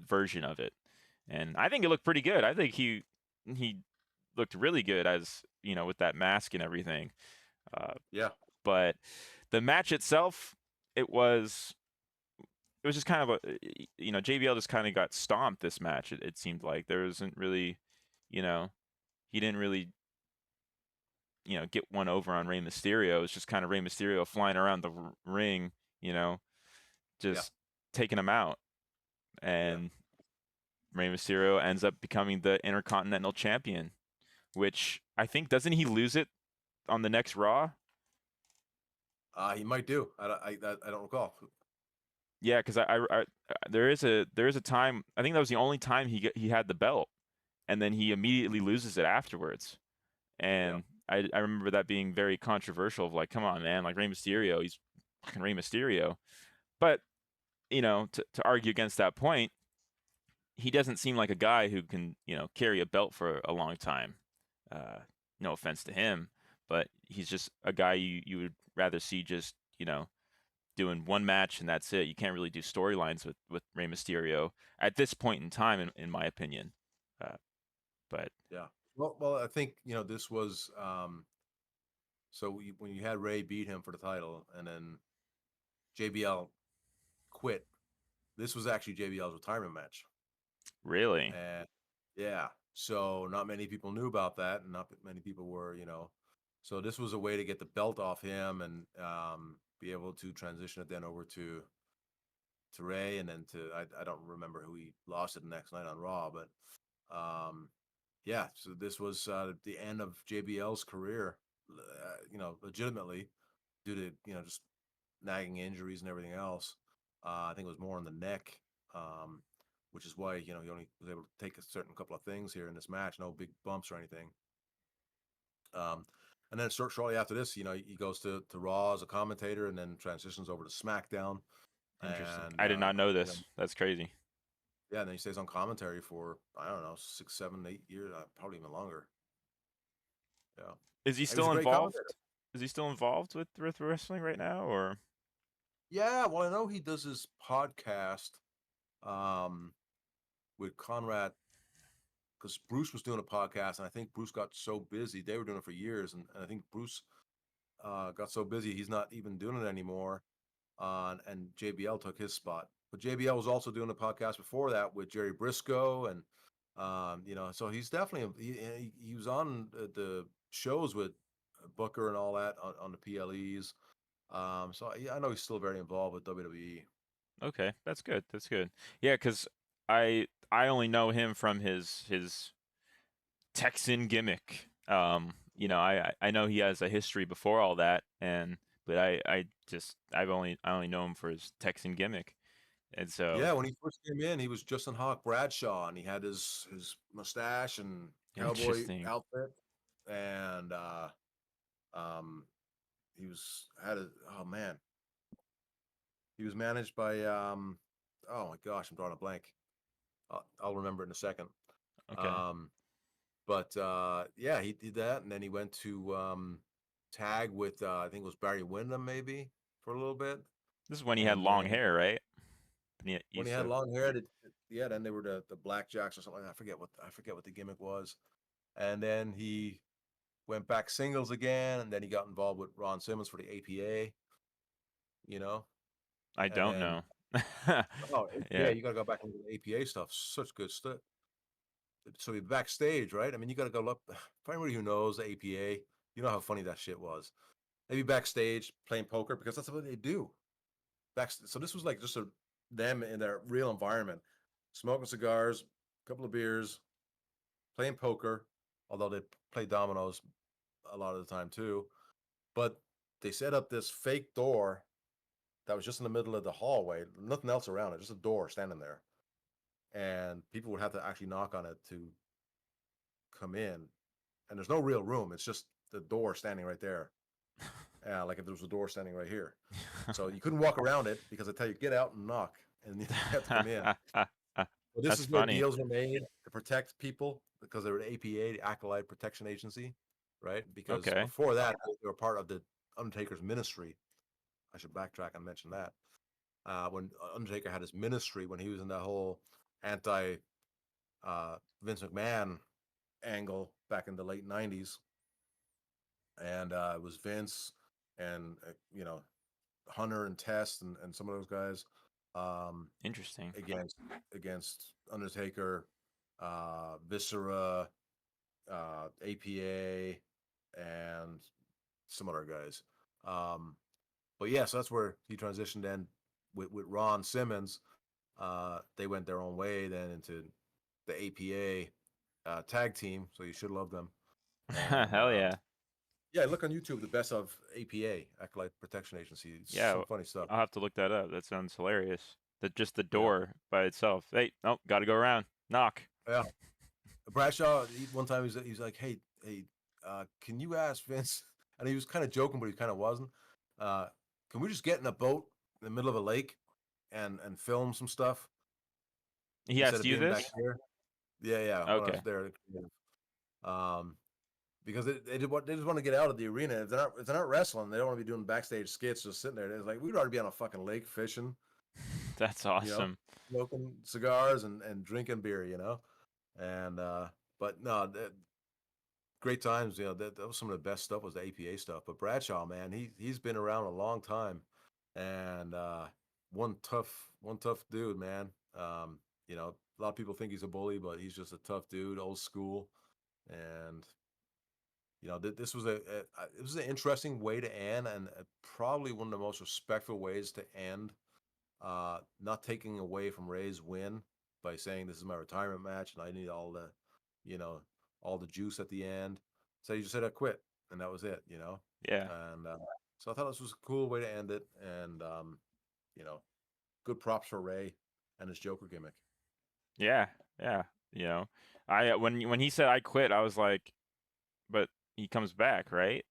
version of it, and I think it looked pretty good. I think he looked really good as with that mask and everything. Uh, yeah. but the match itself, it was it was just kind of JBL just kind of got stomped this match. It seemed like there wasn't really, you know, he didn't really get one over on Rey Mysterio. It's just kind of Rey Mysterio flying around the ring, you know, Yeah, just taking him out. yeah. And Rey Mysterio ends up becoming the Intercontinental Champion, which I think doesn't he lose it on the next Raw? He might do. I don't recall. Yeah, because there is a time, I think that was the only time he had the belt, and then he immediately loses it afterwards. Yeah, And I remember that being very controversial. Of like, come on, man, like Rey Mysterio, he's fucking Rey Mysterio. But to argue against that point, he doesn't seem like a guy who can, carry a belt for a long time. Uh, no offense to him, but he's just a guy you would rather see just, doing one match and that's it. You can't really do storylines with Rey Mysterio at this point in time, in my opinion. Uh, but yeah. Well, I think this was so when you had Ray beat him for the title, and then JBL quit. This was actually JBL's retirement match. really, And yeah, so not many people knew about that, and not many people were. So this was a way to get the belt off him and be able to transition it then over to Ray, and then I don't remember who he lost it the next night on Raw, but yeah. So this was the end of JBL's career, legitimately due to just nagging injuries and everything else. I think it was more on the neck, um, which is why he only was able to take a certain couple of things here in this match. No big bumps or anything. Um, and then shortly after this, he goes to Raw as a commentator, and then transitions over to SmackDown. interesting. And I did not know this. That's crazy. yeah, and then he stays on commentary for I don't know 6, 7, 8 years, probably even longer. Yeah, Is he he was a still great commentator. involved? Is he still involved with wrestling right now, or Yeah, well, I know he does his podcast um, with Conrad because Bruce was doing a podcast, and I think Bruce got so busy. They were doing it for years, and I think Bruce got so busy he's not even doing it anymore. And JBL took his spot. But JBL was also doing a podcast before that with Jerry Briscoe, and so he's definitely he was on the shows with Booker and all that on the PLEs. So yeah, I know he's still very involved with WWE. okay, that's good. That's good. Yeah, because I only know him from his Texan gimmick. I know he has a history before all that, but I only know him for his Texan gimmick, and so Yeah, when he first came in, he was Justin Hawk Bradshaw, and he had his mustache and cowboy interesting. outfit, and um, he was had a oh man, He was managed by oh my gosh, I'm drawing a blank. I'll remember it in a second. Okay. Um, but yeah, he did that, and then he went to tag with I think it was Barry Windham maybe for a little bit, This is when he had and long then hair, right? When he when he used had to. long hair, yeah, then they were the Blackjacks or something like that. I forget what the gimmick was, and then he went back singles again, and then he got involved with Ron Simmons for the APA, you know, I and don't then know. oh APA, Yeah. you got to go back into the APA stuff. Such good stuff. So you're backstage, right? I mean, you got to go look. For anybody who knows the APA, you know how funny that shit was. Maybe backstage playing poker because that's what they do. So this was like just them in their real environment, smoking cigars, a couple of beers, playing poker. Although they play dominoes a lot of the time too, but they set up this fake door that was just in the middle of the hallway, nothing else around it, just a door standing there, and people would have to actually knock on it to come in. And there's no real room; it's just the door standing right there. Like if there was a door standing right here, so you couldn't walk around it because I tell you, get out and knock, and you have to come in. But this That's is where funny. deals were made to protect people because they were the APA, the Acolyte Protection Agency, right? Because Okay. before that, they were part of the Undertaker's ministry. I should backtrack and mention that. When Undertaker had his ministry, when he was in that whole anti Vince McMahon angle back in the late 90s, and it was Vince and, Hunter and Test and some of those guys um, Interesting. against Undertaker, Viscera, APA, and some other guys. Um, but yeah, so that's where he transitioned. Then with Ron Simmons, they went their own way then into the APA tag team. So you should love them. And Hell yeah. yeah, look on YouTube. The best of APA, Acolyte Protection Agency. It's Yeah, some funny stuff. I'll have to look that up. That sounds hilarious. That just the Yeah, door by itself. Hey, nope, gotta go around. Knock. yeah. Bradshaw, one time he's like, hey, can you ask Vince? And he was kind of joking, but he kind of wasn't. Uh, can we just get in a boat in the middle of a lake and film some stuff He instead asked of you being back this? here? Yeah, yeah. When I was Okay. there, um, because they just want to get out of the arena. If they're not wrestling, they don't want to be doing backstage skits, just sitting there. It's like we'd rather be on a fucking lake fishing, That's you know, awesome. smoking cigars and drinking beer, and but no, great times. That was some of the best stuff was the APA stuff. But Bradshaw, man, he's been around a long time, and one tough dude, man. A lot of people think he's a bully, but he's just a tough dude, old school, and this was it was an interesting way to end, and probably one of the most respectful ways to end. Not taking away from Ray's win by saying this is my retirement match and I need you know, all the juice at the end. So he just said I quit, and that was it. Yeah. And so I thought this was a cool way to end it, and you know, good props for Ray and his Joker gimmick. Yeah. Yeah. You know, when he said I quit, I was like, but he comes back, right?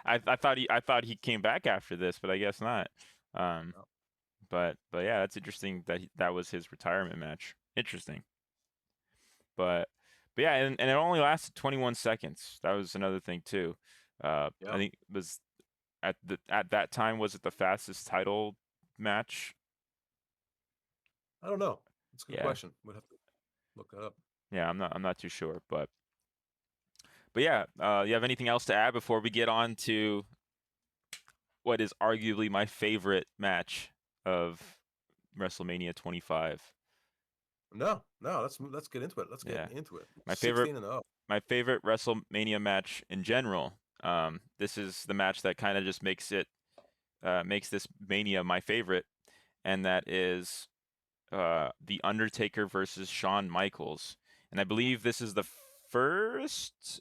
I thought he came back after this, but I guess not. Um, Yeah. but yeah, that's interesting that that was his retirement match. Interesting. But but yeah, and it only lasted 21 seconds. That was another thing too. I Yeah. think it was at that time, was it the fastest title match? I don't know. It's a good Yeah. question. We'd have to look that up. Yeah, I'm not too sure, but yeah, you have anything else to add before we get on to what is arguably my favorite match of WrestleMania 25? No, no. Let's get into it. Let's get Yeah. into it. My favorite 16-0. my favorite WrestleMania match in general. This is the match that kind of just makes this Mania my favorite, and that is The Undertaker versus Shawn Michaels. And I believe this is the first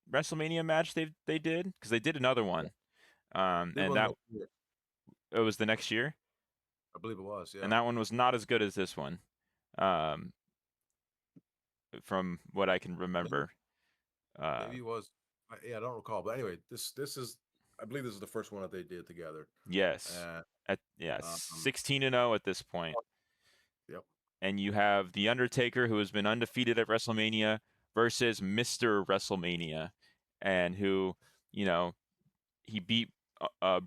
WrestleMania match they did, because they did another Yeah. one. Did And one that next year. it was the next year, I believe it was. and Yeah. that one was not as good as this one, um, from what I can remember. Uh, Maybe it was. Yeah, I don't recall. But anyway, this is. I believe this is the first one that they did together. Yes. And Yeah, um, 16-0 at this point. yep, And you have The Undertaker, who has been undefeated at WrestleMania, versus Mr. WrestleMania, and who, you know, he beat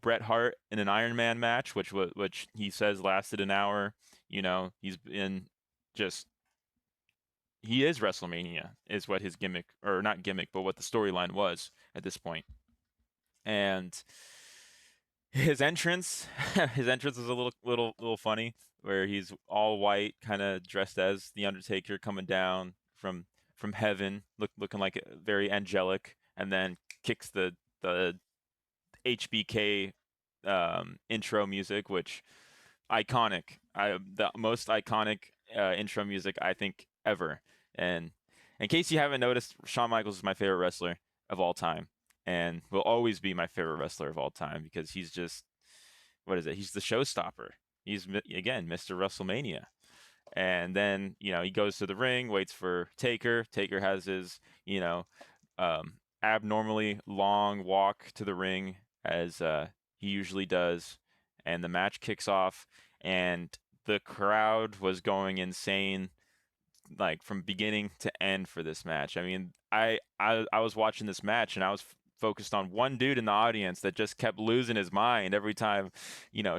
Bret Hart in an Iron Man match, which he says lasted an hour. He's been just he is WrestleMania, is what his gimmick, or not gimmick, but what the storyline was at this point. And his entrance, his entrance is a little funny, where he's all white, kind of dressed as the Undertaker, coming down from heaven, looking like very angelic, and then kicks the HBK intro music, which iconic. The most iconic intro music I think ever. And in case you haven't noticed, Shawn Michaels is my favorite wrestler of all time, and will always be my favorite wrestler of all time, because he's just, what is it? He's the showstopper. He's, again, Mr. WrestleMania. And then, he goes to the ring, waits for Taker. Taker has his, abnormally long walk to the ring, as he usually does. And the match kicks off, and the crowd was going insane, like from beginning to end for this match. I mean, I was watching this match, and I was focused on one dude in the audience that just kept losing his mind every time,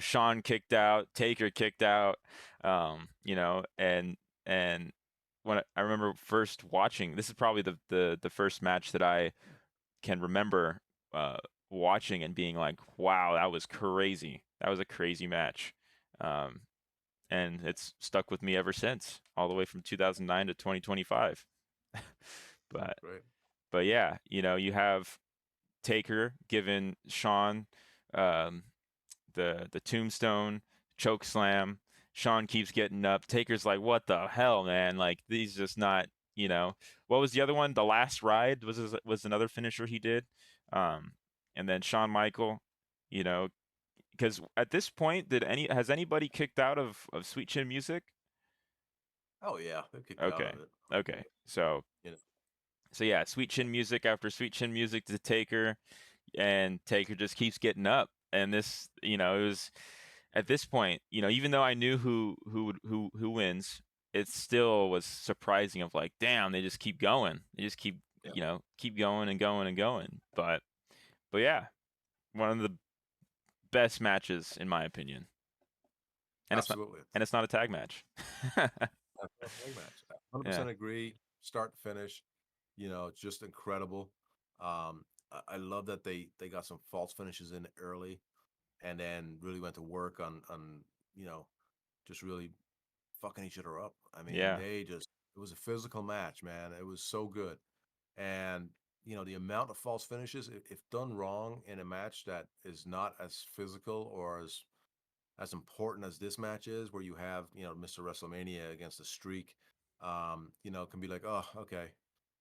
Shawn kicked out, Taker kicked out, and when I remember first watching, this is probably the first match that I can remember uh, watching and being like, wow, that was crazy. That was a crazy match. Um, and it's stuck with me ever since, all the way from 2009 to 2025. but great. but yeah, you have Taker giving Shawn um, the tombstone choke slam. Shawn keeps getting up. Taker's like, "What the hell, man? Like, these just not." What was the other one? The last ride was another finisher he did. Um, and then Shawn Michael, you know, because at this point, has anybody kicked out of Sweet Chin Music? Oh yeah, they kicked out Okay. of it. Okay. You know, So yeah, Sweet Chin Music after Sweet Chin Music to Taker, and Taker just keeps getting up. And this, it was at this point, even though I knew who wins, it still was surprising, of like, damn, they just keep going. They just keep, yeah, keep going and going and going. But yeah, one of the best matches in my opinion. And it's not absolutely. and it's not a tag match. That's not a tag match. I Yeah. 100% agree. Start to finish, it's just incredible. I love that they got some false finishes in early, and then really went to work on you know just really fucking each other up. I mean, Yeah. it was a physical match, man. It was so good. And the amount of false finishes, if done wrong in a match that is not as physical or as important as this match is, where you have Mr. WrestleMania against a streak, can be like, oh, okay.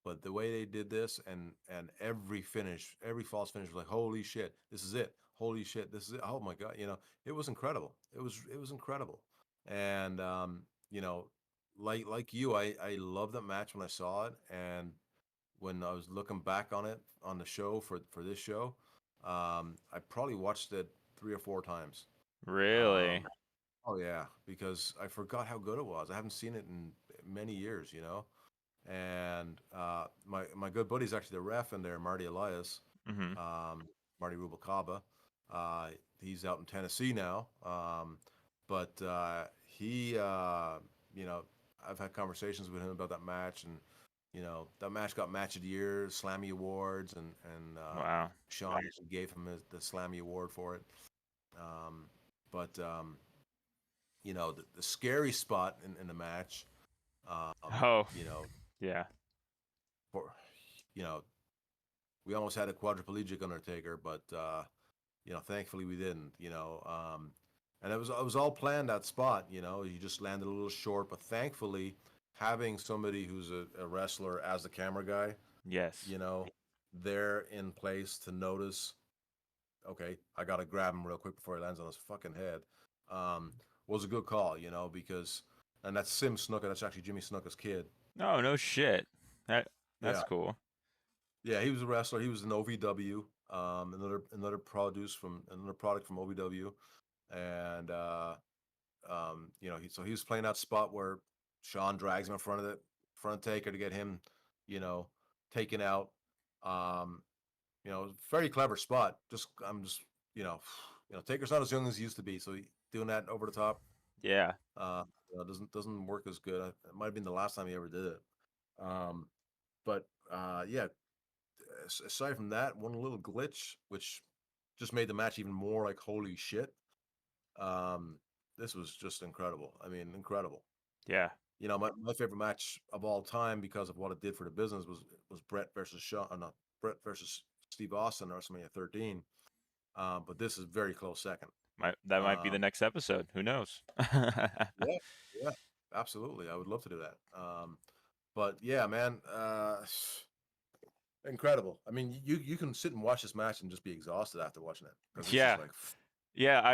But the way they did this, and every finish, every false finish was like, holy shit, this is it. Holy shit, this is it. Oh my god, it was incredible. It was incredible. And like you, I love that match when I saw it, and when I was looking back on it on the show for this show, I probably watched it 3 or 4 times. Really. Um, oh yeah, because I forgot how good it was. I haven't seen it in many years. And my good buddy's actually the ref in there, Marty Elias, Mhm. Marty Rubalcaba. Uh, he's out in Tennessee now, but he, I've had conversations with him about that match, and that match got Match of the Year, Slammy Awards, and Wow. Sean actually gave him the Slammy Award for it. Um, but the scary spot in the match, um, Oh, you know, yeah. for you know, we almost had a quadriplegic Undertaker, but thankfully we didn't. And it was all planned that spot. You just landed a little short, but thankfully, having somebody who's a wrestler as the camera guy, Yes. you know, there in place to notice. Okay, I gotta grab him real quick before he lands on his fucking head. Um, was a good call, because, and that's Sim Snuka. That's actually Jimmy Snuka's kid. No, no shit. That Yeah, that's cool. yeah, he was a wrestler. He was an OVW. another product from OVW, and so he was playing that spot where Sean drags him in front of Taker to get him, you know, taken out. Um, very clever spot. You know, Taker's not as young as he used to be, so doing that over the top, Yeah. doesn't work as good. It might have been the last time he ever did it. Um, but yeah, aside from that, one little glitch which just made the match even more like holy shit. Um, this was just incredible. I mean, incredible. Yeah. My favorite match of all time because of what it did for the business was Brett versus Shawn, no, Brett versus Steve Austin at WrestleMania 13. But this is very close second. That might be the Um, next episode. Who knows? yeah, yeah, absolutely. I would love to do that. But yeah, man, incredible. I mean, you can sit and watch this match and just be exhausted after watching it because it's just Yeah. like, Yeah,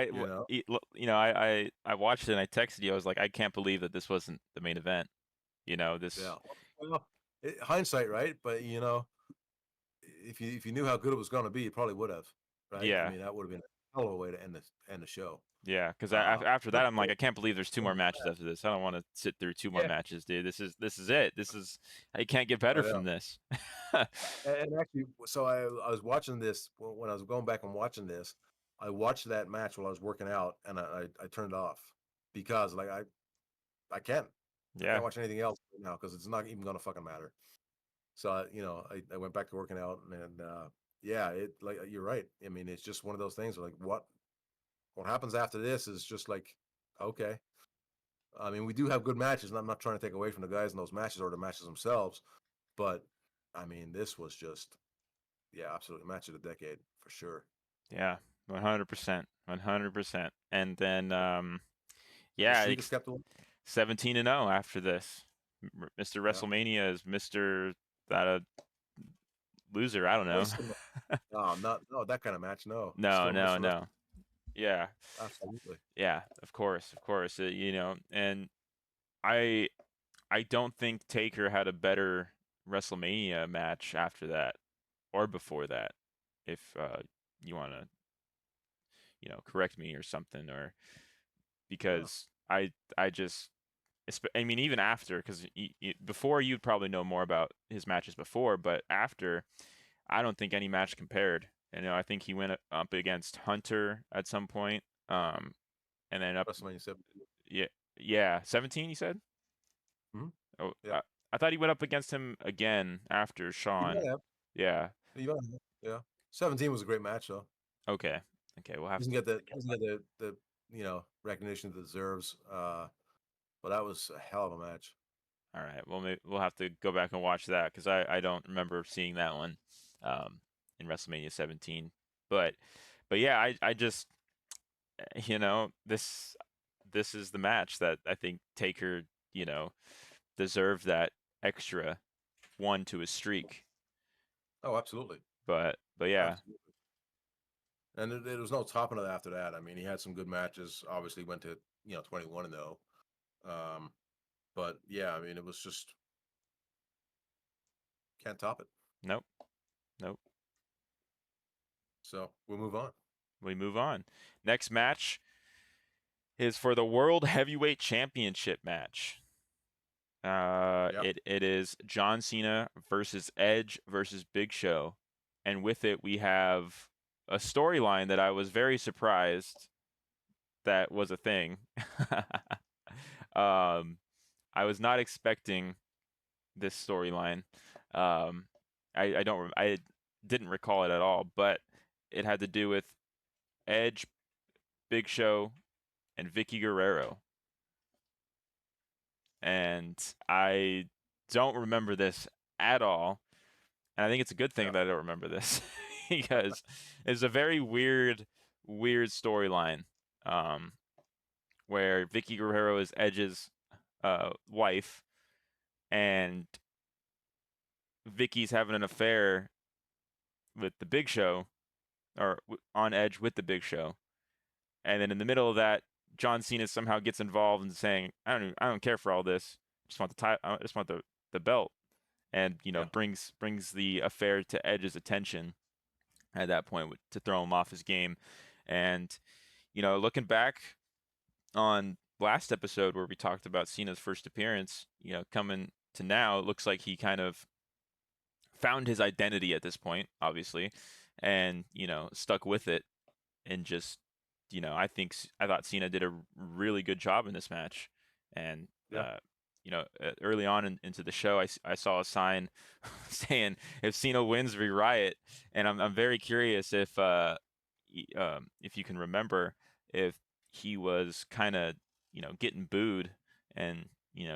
you know, I watched it and I texted you. I was like, I can't believe that this wasn't the main event. yeah. This. Well, hindsight, right? But if you knew how good it was going to be, you probably would have, right? I Yeah. mean, that would have been a hell of a way to end the show. Yeah, because after that, But I'm like, I can't believe there's two more matches after this. I don't want to sit through two more yeah, matches, dude. This is it. I can't get better I know. from this. And actually, so I was watching this when I was going back and watching this. I watched that match while I was working out, and I turned it off because like I can't I Yeah, can't watch anything else right now because it's not even gonna fucking matter. So I went back to working out, and yeah, it like you're right. I mean, it's just one of those things where, like what happens after this is just like okay. I mean, we do have good matches, and I'm not trying to take away from the guys in those matches or the matches themselves, but I mean, this was just yeah, absolutely match of the decade for sure. yeah, 100%, 100%. And then, The yeah, streak is kept alive. 17-0 after this. Mr. Yeah, WrestleMania is Mr. That loser. I don't know. wasted. No, not no that kind of match. No, No, still no, Mr. Wrestling. no. Yeah, Absolutely. yeah. Of course, of course. And I I don't think Taker had a better WrestleMania match after that or before that. If you want to, correct me or something, or No, because I just, I mean, even after, because before you'd probably know more about his matches before, but after, I don't think any match compared. I think he went up against Hunter at some point, and then up, WrestleMania 7. yeah, yeah, 17. You said? Hmm. Oh, Yeah, I thought he went up against him again after you Sean. might have. Yeah. You might have. Yeah, 17 was a great match though. Okay. Okay. We'll have Doesn't to. get the recognition it deserves. But that was a hell of a match. All right. Well, we'll have to go back and watch that because I don't remember seeing that one, um, in WrestleMania 17. But yeah, I just, this is the match that I think Taker, deserved that extra one to his streak. Oh, absolutely, But yeah, absolutely. And there was no topping it after that. I mean, he had some good matches. Obviously, went to 21-0. Um, but yeah, I mean, it was just can't top it. nope, nope. So we'll move on. We move on. Next match is for the World Heavyweight Championship match. Yeah. It is John Cena versus Edge versus Big Show, and with it we have a storyline that I was very surprised that was a thing. um, I was not expecting this storyline. Um, I didn't recall it at all, but it had to do with Edge, Big Show, and Vicky Guerrero, and I don't remember this at all. And I think it's a good thing Yeah. that I don't remember this because it's a very weird storyline, um, where Vicky Guerrero is Edge's wife, and Vicky's having an affair with the Big Show, or on Edge with the Big Show, and then in the middle of that, John Cena somehow gets involved and saying, I don't care for all this. I just want I just want the belt," and Yeah. brings the affair to Edge's attention, at that point to throw him off his game. And looking back on last episode where we talked about Cena's first appearance, coming to now, it looks like he kind of found his identity at this point, obviously, and stuck with it, and just I thought Cena did a really good job in this match, and Yeah. early on into the show, I saw a sign saying if Cena wins, we riot, and I'm very curious if you can remember if he was kind of getting booed, and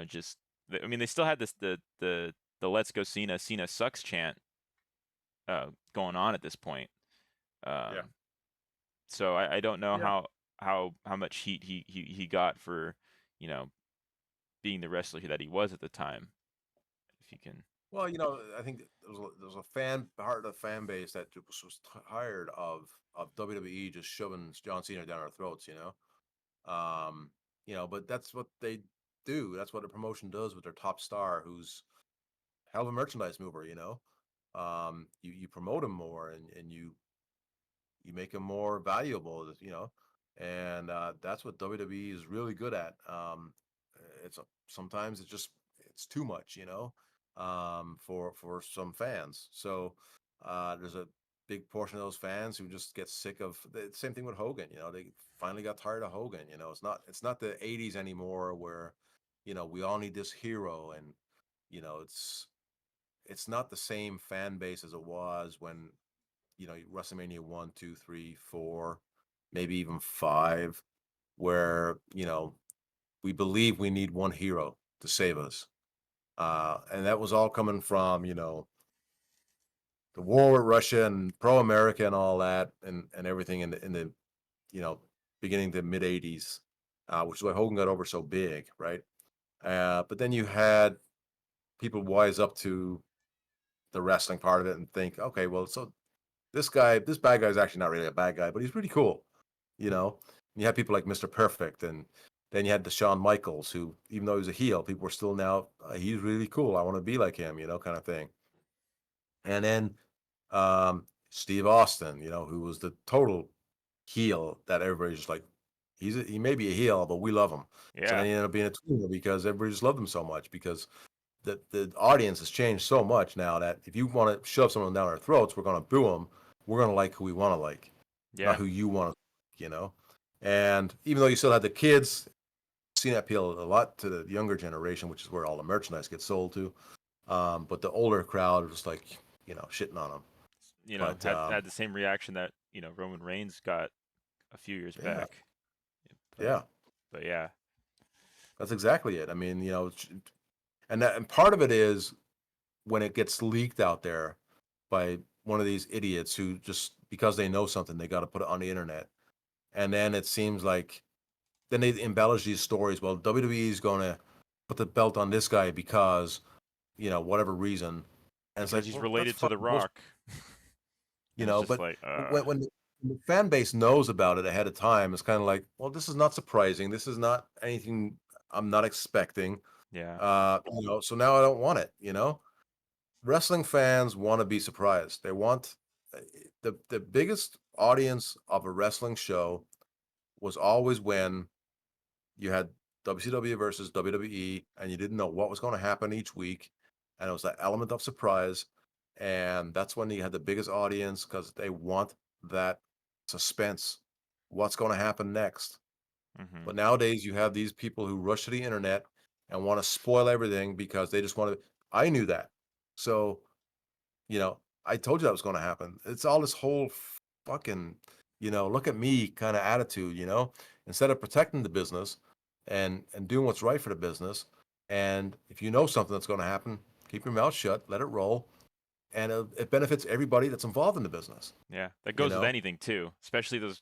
just I mean they still had the Let's Go Cena, Cena sucks chant going on at this point. Yeah. Um, so I don't know Yeah. how much heat he got for you know being the wrestler that he was at the time. If you can, Well, I think there was a part of the fan base that was tired of WWE just shoving John Cena down our throats. But that's what they do. That's what a promotion does with their top star, who's hell of a merchandise mover. You promote him more, and you make him more valuable. And that's what WWE is really good at. Sometimes it's too much, for some fans. So there's a big portion of those fans who just get sick of the same thing with Hogan. They finally got tired of Hogan. It's not the '80s anymore where we all need this hero, and it's not the same fan base as it was when WrestleMania 1, 2, 3, 4, maybe even 5, where we believe we need one hero to save us. And that was all coming from the war with Russia and pro America and all that, and everything in the you know beginning to mid '80s, which is why Hogan got over so big, right? But then you had people wise up to the wrestling part of it and think, okay, well, so this bad guy is actually not really a bad guy, but he's pretty cool, you know. And you had people like Mr. Perfect, and then you had the Shawn Michaels, who, even though he was a heel, people were still now, he's really cool. I want to be like him, kind of thing. And then Steve Austin, who was the total heel that everybody's just like, he may be a heel, but we love him. So then yeah, he ended up being a tweener because everybody just loved him so much, because the audience has changed so much now that if you want to shove someone down our throats, we're going to boo them. We're going to like who we want to like, not yeah, who you want to. And even though you still had the kids, seen that appeal a lot to the younger generation, which is where all the merchandise gets sold to. But the older crowd was like, shitting on them. But had the same reaction that Roman Reigns got a few years yeah, back, but yeah, yeah, that's exactly it. I mean, and part of it is when it gets leaked out there by one of these idiots who just because they know something, they got to put it on the internet. And then it seems like then they embellish these stories. Well, WWE is going to put the belt on this guy because whatever reason, and it's because like, he's well, that's related to The fucking bullshit, Rock, and it's just But like when the fan base knows about it ahead of time, it's kind of like, well, this is not surprising. This is not anything I'm not expecting. yeah, So now I don't want it. Wrestling fans want to be surprised. They want the biggest audience of a wrestling show was always when you had WCW versus WWE, and you didn't know what was going to happen each week, and it was that element of surprise, and that's when you had the biggest audience because they want that suspense. What's going to happen next? hmm, But nowadays, you have these people who rush to the internet and want to spoil everything because they just want to. I knew that, so you know, I told you that was going to happen. It's all this whole fucking, look at me kind of attitude, instead of protecting the business and doing what's right for the business. And if you know something that's going to happen, keep your mouth shut, let it roll, and it benefits everybody that's involved in the business, yeah. That you goes with know? anything too, especially those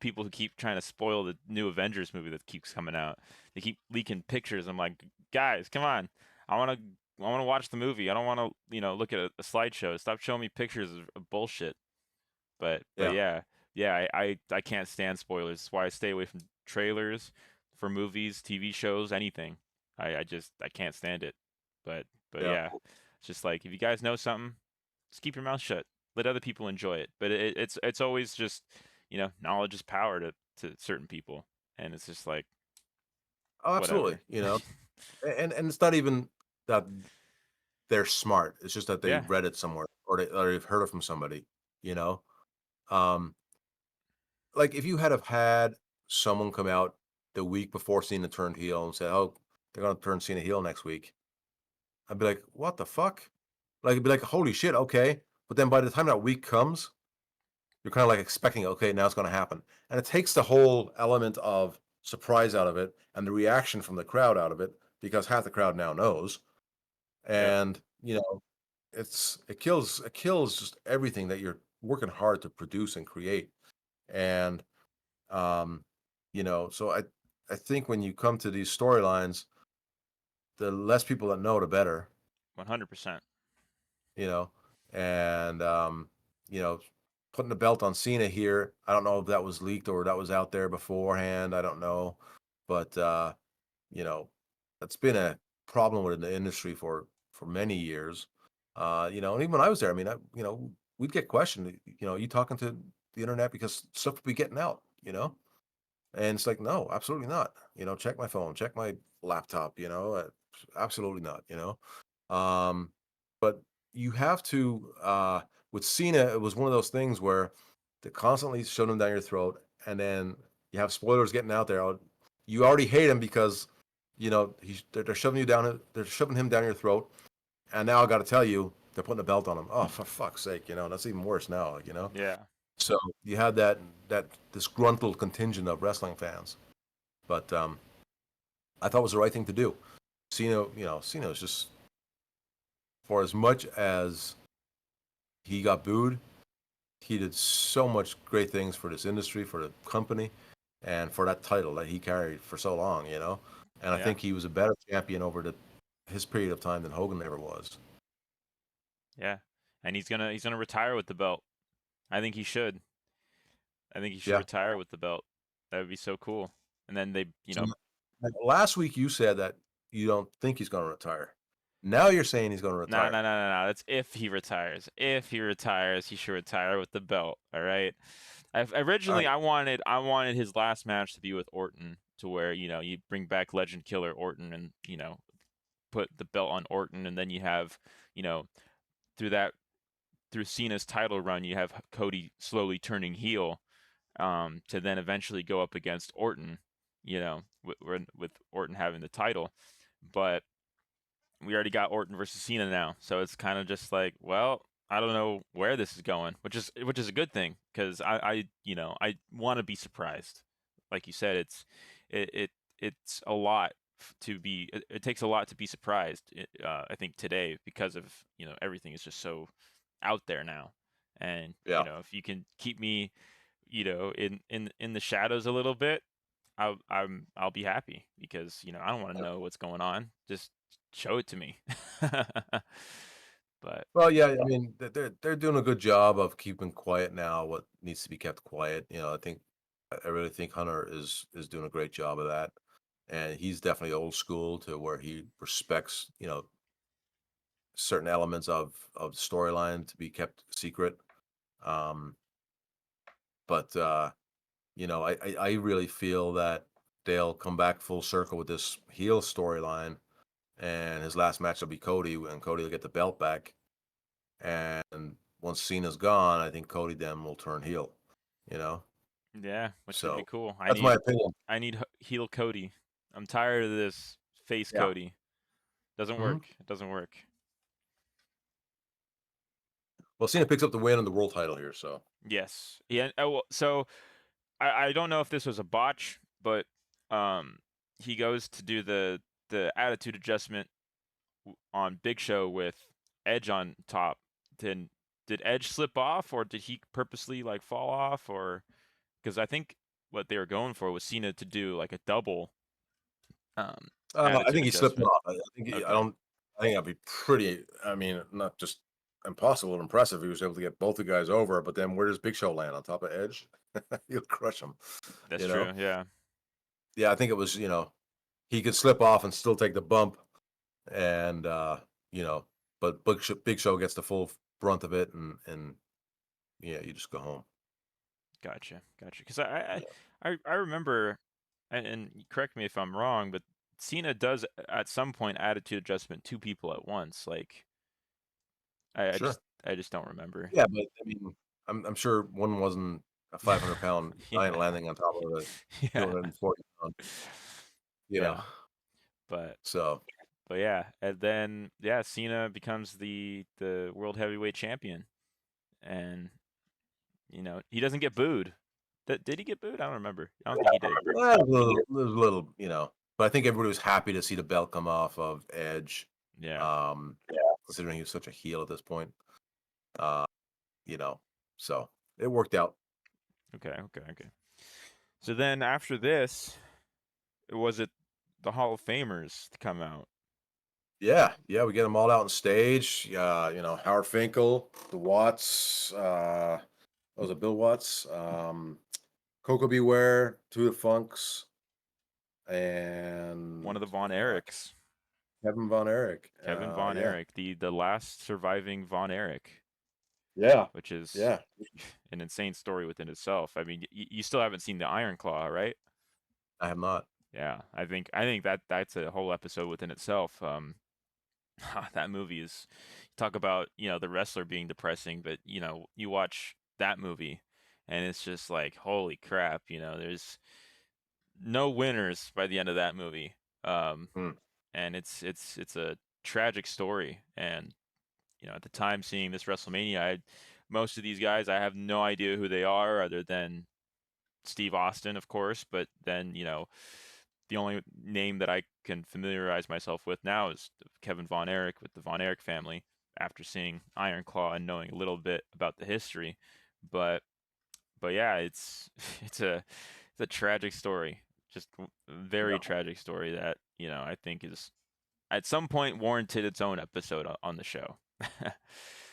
people who keep trying to spoil the new Avengers movie that keeps coming out. They keep leaking pictures. I'm like, guys, come on. I want to I want to watch the movie. I don't want to, look at a slideshow. Stop showing me pictures of bullshit. But Yeah, yeah, yeah, I can't stand spoilers. That's why I stay away from trailers for movies, TV shows, anything. I can't stand it. But yeah, yeah, it's just like if you guys know something, just keep your mouth shut. let other people enjoy it. But it's always just, knowledge is power to certain people, and it's just like Oh, absolutely. whatever. And it's not even that they're smart. It's just that they Yeah, read it somewhere or they've heard it from somebody, you know? Um, like if you have had someone come out the week before Cena turned heel and said, "Oh, they're gonna turn Cena heel next week," I'd be like, "What the fuck?" Like, it'd be like, "Holy shit, okay." But then by the time that week comes, you're kind of like expecting, okay, now it's going to happen. And it takes the whole element of surprise out of it and the reaction from the crowd out of it because half the crowd now knows. yeah, And, it kills just everything that you're working hard to produce and create. And um, so I think when you come to these storylines, the less people that know, the better. 100%. you know, and you know, putting the belt on Cena here. I don't know if that was leaked or that was out there beforehand. I don't know, but you know, that's been a problem within the industry for many years. And even when I was there, I mean, we'd get questioned. You talking to the internet because stuff would be getting out. And it's like, no, absolutely not. Check my phone, check my laptop. Absolutely not. Um, but you have to with Cena, it was one of those things where they constantly shove him down your throat, and then you have spoilers getting out there. You already hate him because they're shoving you down, they're shoving him down your throat, and now I got to tell you they're putting a belt on him. Oh, for fuck's sake, that's even worse now. Yeah, So you had that disgruntled contingent of wrestling fans, but I thought it was the right thing to do. Cena is just for as much as he got booed. He did so much great things for this industry, for the company, and for that title that he carried for so long. And I yeah, think he was a better champion over his period of time than Hogan ever was. yeah. And he's gonna retire with the belt. I think he should. I think he should Yeah. retire with the belt. That would be so cool. And then they, So last week you said that you don't think he's going to retire. Now you're saying he's going to no, no, retire. no, no, no. That's if he retires. If he retires, he should retire with the belt. All right. All Originally, right. I wanted his last match to be with Orton, to where you bring back Legend Killer Orton, and put the belt on Orton, and then you have you know through that through Cena's title run, you have Cody slowly turning heel, to then eventually go up against Orton, with Orton having the title. But we already got Orton versus Cena now, so it's kind of just like, well, I don't know where this is going, which is a good thing, because I want to be surprised. Like you said, it's a lot it takes a lot to be surprised. I think today, because of everything is just so out there now, and Yeah. if you can keep me in the shadows a little bit, I'll be happy, because I don't want to know what's going on. Just show it to me. But Well, yeah, I mean, they're doing a good job of keeping quiet now what needs to be kept quiet. I really think Hunter is doing a great job of that, and he's definitely old school to where he respects certain elements of the storyline to be kept secret. Um, but I really feel that they'll come back full circle with this heel storyline, and his last match will be Cody, and Cody will get the belt back. And once Cena's gone, I think Cody then will turn heel, you know? yeah, which would be So cool. I that's my need opinion. I need heel Cody. I'm tired of this face Yeah. Cody. Doesn't hmm work. It doesn't work. Well, Cena picks up the win on the world title here. So, Yes. Yeah. Oh, well, so I don't know if this was a botch, but um he goes to do the attitude adjustment on Big Show with Edge on top. Then did Edge slip off, or did he purposely like fall off, or because I think what they were going for was Cena to do like a double I attitude think he slipped adjustment. off. I think I Okay. don't. I think that'd be pretty. I mean, not just impossible and impressive. He was able to get both the guys over, but then where does Big Show land on top of Edge? He'll crush him. That's You know? true. Yeah. Yeah, I think it was. He could slip off and still take the bump, and you know, but Big Show gets the full brunt of it, and yeah, you just go home. Gotcha, gotcha. Because I, Yeah. I remember, and correct me if I'm wrong, but Cena does at some point attitude adjustment two people at once. Like Sure. I just don't remember. Yeah, but I mean, I'm sure one wasn't a 500-pound giant Yeah, landing on top of a yeah, 240-pound, you know. yeah. But So yeah, and then yeah, Cena becomes the world heavyweight champion, and he doesn't get booed. Did he get booed? I don't remember. I don't think he did. a little, but I think everybody was happy to see the belt come off of Edge. Yeah. Yeah, considering he was such a heel at this point. Uh, you know, so it worked out. Okay. Okay. Okay. So then after this, was it the Hall of Famers to come out? Yeah, yeah, we get them all out on stage. Howard Finkel, the Watts, what was it, Bill Watts, Coco Beware, Two the Funks, One of and the Von Erichs, Kevin Von Erich. Kevin Von Yeah, Erich, the last surviving Von Erich, yeah, which is yeah. an insane story within itself. I mean, you still haven't seen the Iron Claw, right? I have not. Yeah, I think that's a whole episode within itself. That movie is talk about, the wrestler being depressing, but you watch that movie and it's just like, holy crap, there's no winners by the end of that movie. Um, Hmm. and it's a tragic story. And at the time seeing this WrestleMania, most of these guys I have no idea who they are other than Steve Austin, of course, but then, the only name that I can familiarize myself with now is Kevin Von Erich with the Von Erich family after seeing Iron Claw and knowing a little bit about the history. But yeah, it's it's a tragic story. Just a very Yeah, tragic story that, I think is at some point warranted its own episode on the show. yeah,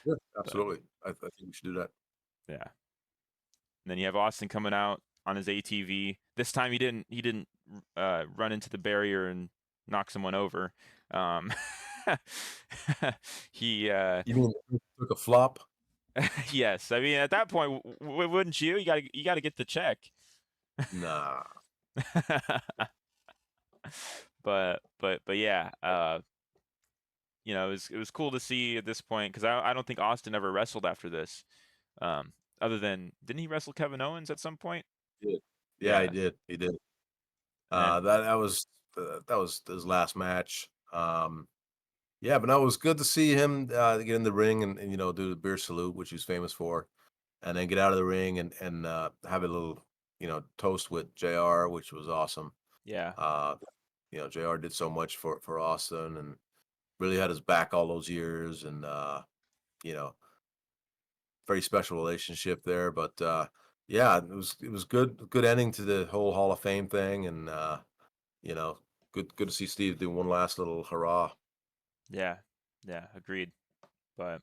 But absolutely. I think we should do that. yeah. And then you have Austin coming out on his ATV. This time he didn't run into the barrier and knock someone over. Um, he You mean it took a flop? yes. I mean, at that point, wouldn't you? You gotta get the check. Nah. But yeah. It was cool to see at this point because I don't think Austin ever wrestled after this. Other than didn't he wrestle Kevin Owens at some point? He did. Yeah, he Yeah, did. He did. and That was his last match. Yeah, but no, it was good to see him get in the ring and do the beer salute, which he's famous for, and then get out of the ring and have a little toast with Jr., which was awesome. yeah, Uh, Jr. did so much for Austin and really had his back all those years, and you know, very special relationship there. But yeah, it was good ending to the whole Hall of Fame thing, and you know, good to see Steve do one last little hurrah. yeah, yeah. Agreed. But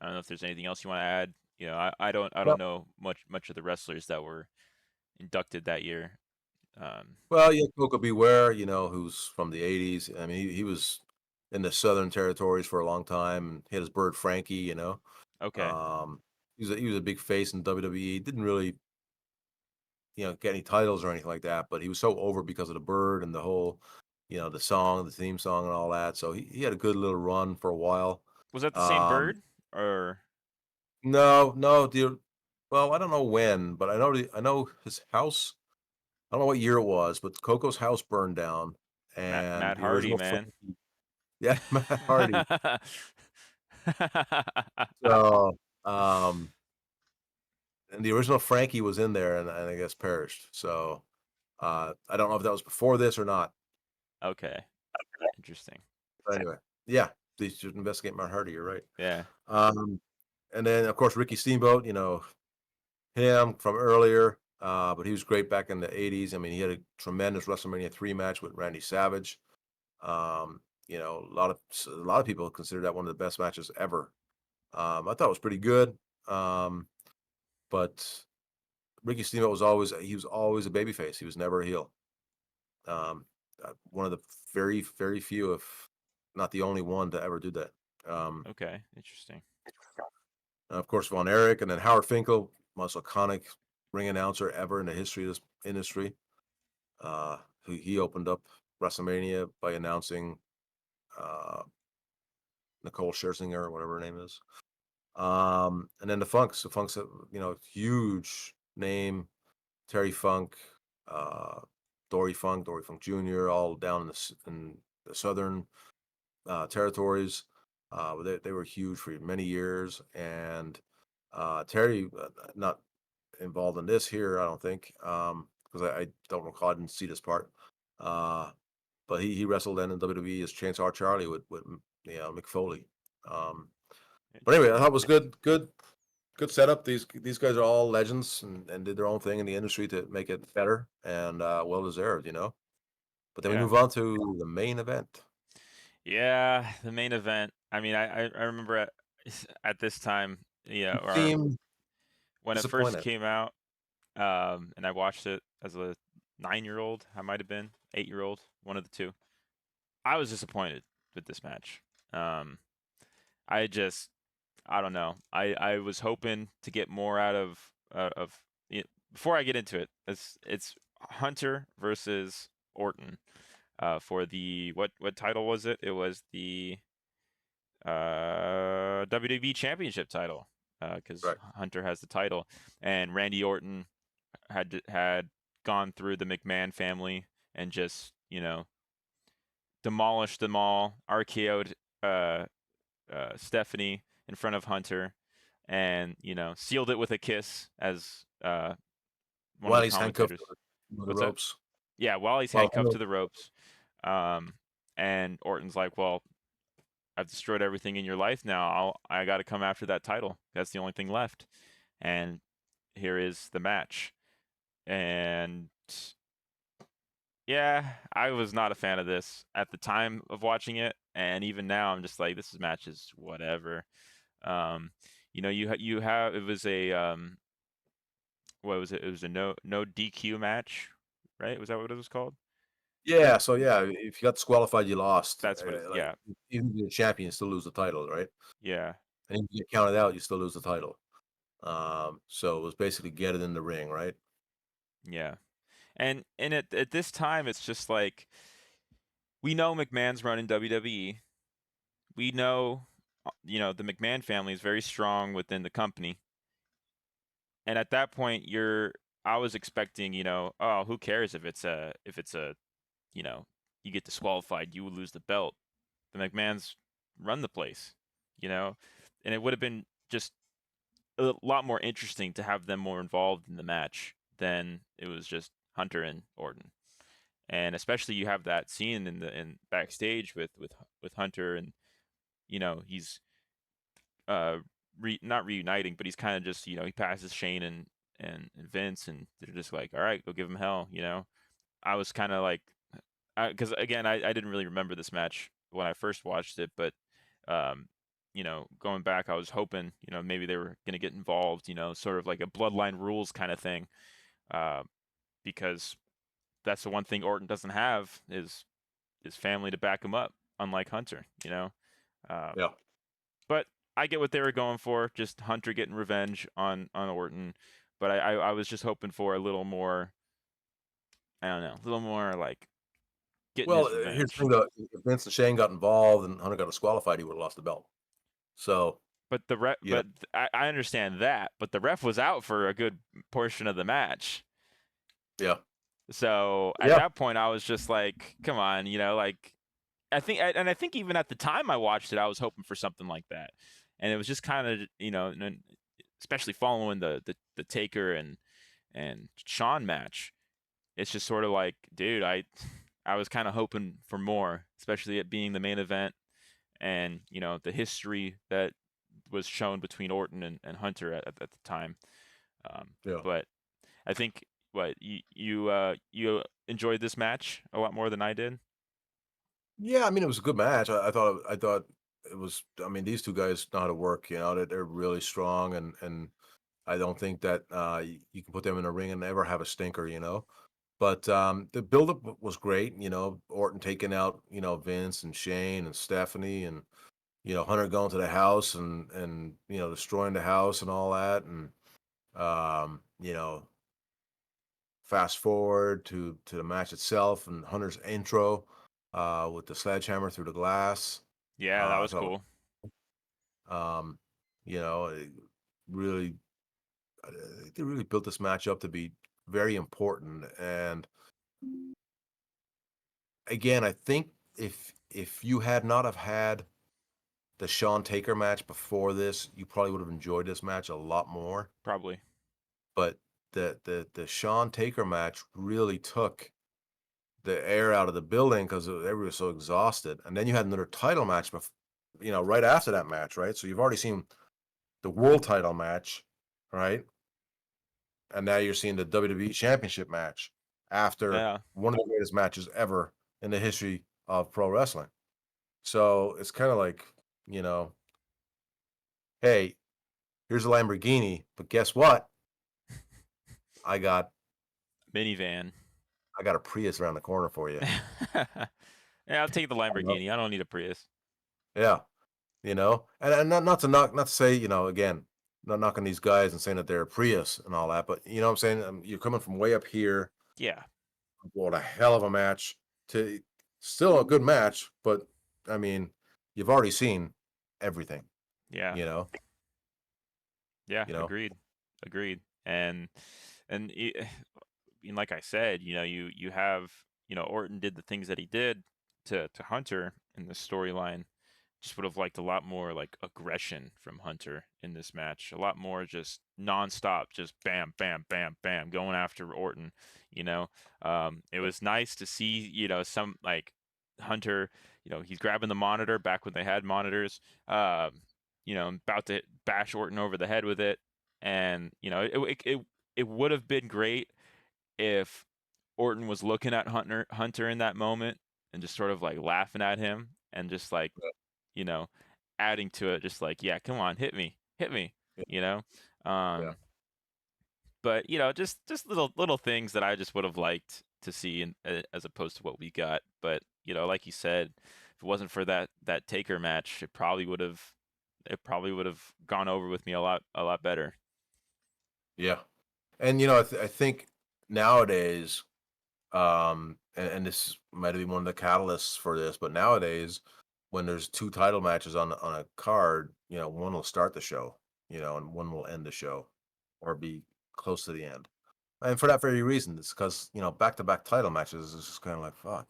I don't know if there's anything else you want to add. I don't Well, know much of the wrestlers that were inducted that year. Um, well, yeah, Coco Beware, who's from the '80s. I mean, he was in the Southern Territories for a long time, and he had his bird Frankie. okay. Um, he was a big face in WWE. Didn't really get any titles or anything like that, but he was so over because of the bird and the whole, the song, the theme song, and all that. So he had a good little run for a while. Was that the same Um, bird or no, no, dude. Well, I don't know when, but I know his house. I don't know what year it was, but Coco's house burned down, and Matt the Hardy, original man? Frankie, yeah, Matt Hardy. So, and the original Frankie was in there, and I guess perished. So, I don't know if that was before this or not. Okay, interesting. But anyway, yeah, they should investigate Matt Hardy. You're right. Yeah, Um, and then of course Ricky Steamboat. Him from earlier, but he was great back in the '80s. I mean, he had a tremendous WrestleMania 3 match with Randy Savage. A lot of people consider that one of the best matches ever. I thought it was pretty good. Um, but Ricky Steamboat was always a babyface. He was never a heel. Um, one of the very, very few, if not the only one, to ever do that. Um, okay, interesting. of course, Von Erich, and then Howard Finkel, most iconic ring announcer ever in the history of this industry. He opened up WrestleMania by announcing uh, Nicole Scherzinger or whatever her name is. And then the Funk's a, huge name, Terry Funk, uh, Dory Funk Jr., all down in the southern territories. They were huge for many years, and Terry not involved in this here, I don't think, because I don't recall, I didn't see this part. Uh, but he wrestled then in WWE as Chainsaw Charlie with Mick Foley. Um, but anyway, I thought it was good setup. These guys are all legends and did their own thing in the industry to make it better and well deserved, But then we Yeah. move on to the main event. Yeah, the main event. I mean, I remember at this time, yeah, You or seem when it first disappointed. came out, and I watched it as a 9-year-old. I might have been 8-year-old, one of the two. I was disappointed with this match. Um, I just, I don't know. I was hoping to get more out of it. Before I get into it, it's Hunter versus Orton. For the what title was it? It was the WWE Championship title, because Right. Hunter has the title, and Randy Orton had gone through the McMahon family and just demolished them all, RKO'd uh, Stephanie in front of Hunter, and sealed it with a kiss, as one of While the he's handcuffed commentators. to the What's that? ropes. Yeah, while he's Well, handcuffed to the ropes, um, and Orton's like, "Well, I've destroyed everything in your life now. I got to come after that title. That's the only thing left." And here is the match. And yeah, I was not a fan of this at the time of watching it, and even now I'm just like, this match is whatever. Um, you have it was a what was it? It was a no DQ match, right? Was that what it was called? yeah, so yeah, if you got disqualified, you lost. That's what it. Like Yeah, even if you're a champion, you still lose the title, right? yeah, And if you get counted out, you still lose the title. So it was basically get it in the ring, right? yeah. And at this time, it's just like we know McMahon's running WWE. We know, the McMahon family is very strong within the company. And at that point, I was expecting, oh, who cares if it's a, you know, you get disqualified, you would lose the belt. The McMahons run the place, you know, and it would have been just a lot more interesting to have them more involved in the match than it was just Hunter and Orton. And especially you have that scene in backstage with Hunter, and he's not reuniting, but he's kind of just he passes Shane and Vince, and they're just like, all right, go give him hell. I was kind of like, because again, I didn't really remember this match when I first watched it, but going back, I was hoping maybe they were gonna get involved, sort of like a bloodline rules kind of thing, uh, because that's the one thing Orton doesn't have is his family to back him up, unlike Hunter. Uh, Yeah. But I get what they were going for, just Hunter getting revenge on Orton. But I was just hoping for a little more, I don't know, a little more like getting Well, his here's the revenge. thing though, if Vince and Shane got involved and Hunter got disqualified, he would have lost the belt. So, you know, But I understand that. But the ref was out for a good portion of the match. yeah. So at Yeah. that point, I was just like, come on, like I think even at the time I watched it, I was hoping for something like that, and it was just kind of especially following the Taker and Shawn match. It's just sort of like, dude, I was kind of hoping for more, especially it being the main event, and the history that was shown between Orton and Hunter at the time. Um, Yeah. but I think what you enjoyed this match a lot more than I did. Yeah, I mean, it was a good match. I thought it was. I mean, these two guys know how to work. They're really strong, and I don't think that you can put them in a ring and never have a stinker. But the buildup was great. Orton taking out Vince and Shane and Stephanie, and Hunter going to the house and destroying the house and all that, and you know, fast forward to the match itself and Hunter's intro with the sledgehammer through the glass. Yeah, that I was thought, cool. um, it really, I think they really built this match up to be very important. And again, I think if you had not have had the Shawn Taker match before this, you probably would have enjoyed this match a lot more. Probably. But the Shawn Taker match really took the air out of the building because everybody was so exhausted. And then you had another title match, right after that match, right? So you've already seen the world title match, right? And now you're seeing the WWE Championship match after Yeah. one of the greatest matches ever in the history of pro wrestling. So it's kind of like, you know, hey, here's a Lamborghini, but guess what? I got Minivan. I got a Prius around the corner for you. Yeah, I'll take the You know? Lamborghini. I don't need a Prius. Yeah, and not to say, again, not knocking these guys and saying that they're a Prius and all that, but you know what I'm saying? You're coming from way up here, Yeah. what a hell of a match to still a good match, but I mean, you've already seen everything, Yeah. you know, Yeah. you know. Agreed. Agreed. And and like I said, you have Orton did the things that he did to Hunter in the storyline. Just would have liked a lot more like aggression from Hunter in this match. A lot more just nonstop, just bam, bam, bam, bam, going after Orton. You know, it was nice to see some like Hunter. He's grabbing the monitor back when they had monitors. About to bash Orton over the head with it, and it would have been great if Orton was looking at Hunter in that moment and just sort of like laughing at him and just like you know, adding to it, just like, yeah, come on, hit me, Yeah, you know. yeah, Um, but just little things that I just would have liked to see, as opposed to what we got. But like you said, if it wasn't for that Taker match, it probably would have gone over with me a lot better. yeah. And I think nowadays, and this might have been one of the catalysts for this, but nowadays, when there's two title matches on a card, one will start the show, and one will end the show, or be close to the end. And for that very reason, it's because back to back title matches is just kind of like fuck,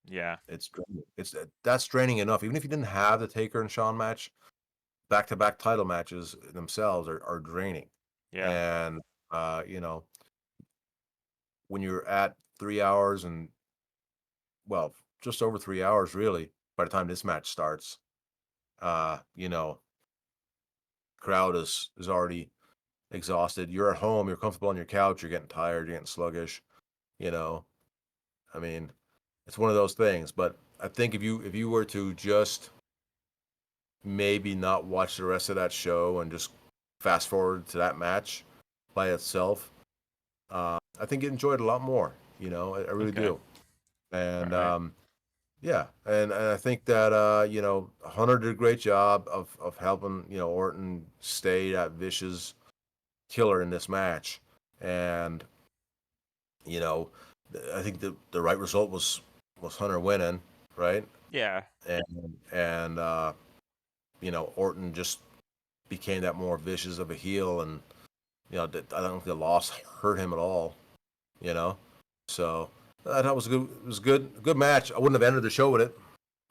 Yeah, it's draining. That's draining enough. Even if you didn't have the Taker and Shawn match, back to back title matches themselves are draining. yeah, And when you're at 3 hours and well, just over 3 hours really, by the time this match starts, uh, you know, crowd is already exhausted. You're at home, you're comfortable on your couch, you're getting tired, you're getting sluggish, you know. I mean, it's one of those things. But I think if you were to just maybe not watch the rest of that show and just fast forward to that match by itself, I think you enjoyed it a lot more. I really okay, do. And all right, yeah, and I think that Hunter did a great job of helping Orton stay that vicious killer in this match, and you know I think the right result was Hunter winning, right? yeah, And Orton just became that more vicious of a heel, and I don't think the loss hurt him at all, you know. So I thought it was a good match. I wouldn't have ended the show with it.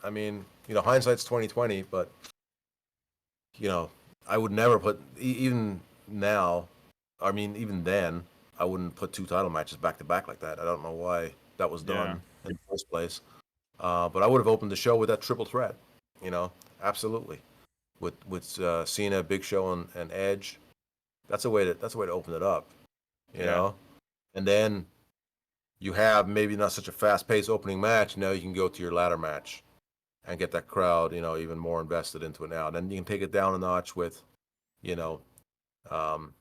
I mean, hindsight's 2020, but you know, I would never put even now. I mean, even then, I wouldn't put two title matches back to back like that. I don't know why that was yeah, done in the first place. But I would have opened the show with that triple threat. Absolutely. With Cena, Big Show, and Edge. That's a way to open it up. You yeah, know, and then you have maybe not such a fast paced opening match. Now you can go to your ladder match and get that crowd, even more invested into it now. Then you can take it down a notch with, you know, um,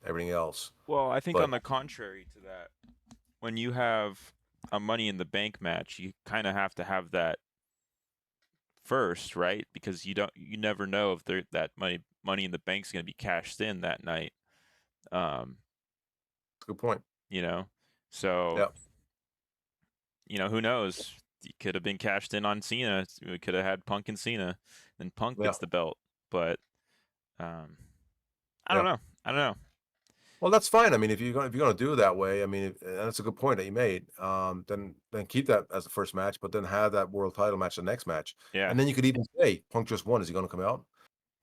everything else. Well, I think But on the contrary to that, when you have a Money in the Bank match, you kind of have to have that first, right? Because you never know if that money in the bank's going to be cashed in that night. Um, That's a good point. you know, so Yeah, who knows? It could have been cashed in on Cena. We could have had Punk and Cena, and Punk yeah, gets the belt. But um, I don't yeah. know. I don't know. Well, that's fine. I mean, if you're gonna do it that way, I mean, and that's a good point that you made. Then keep that as the first match, but then have that world title match the next match, Yeah, and then you could even say Punk just won. Is he gonna come out?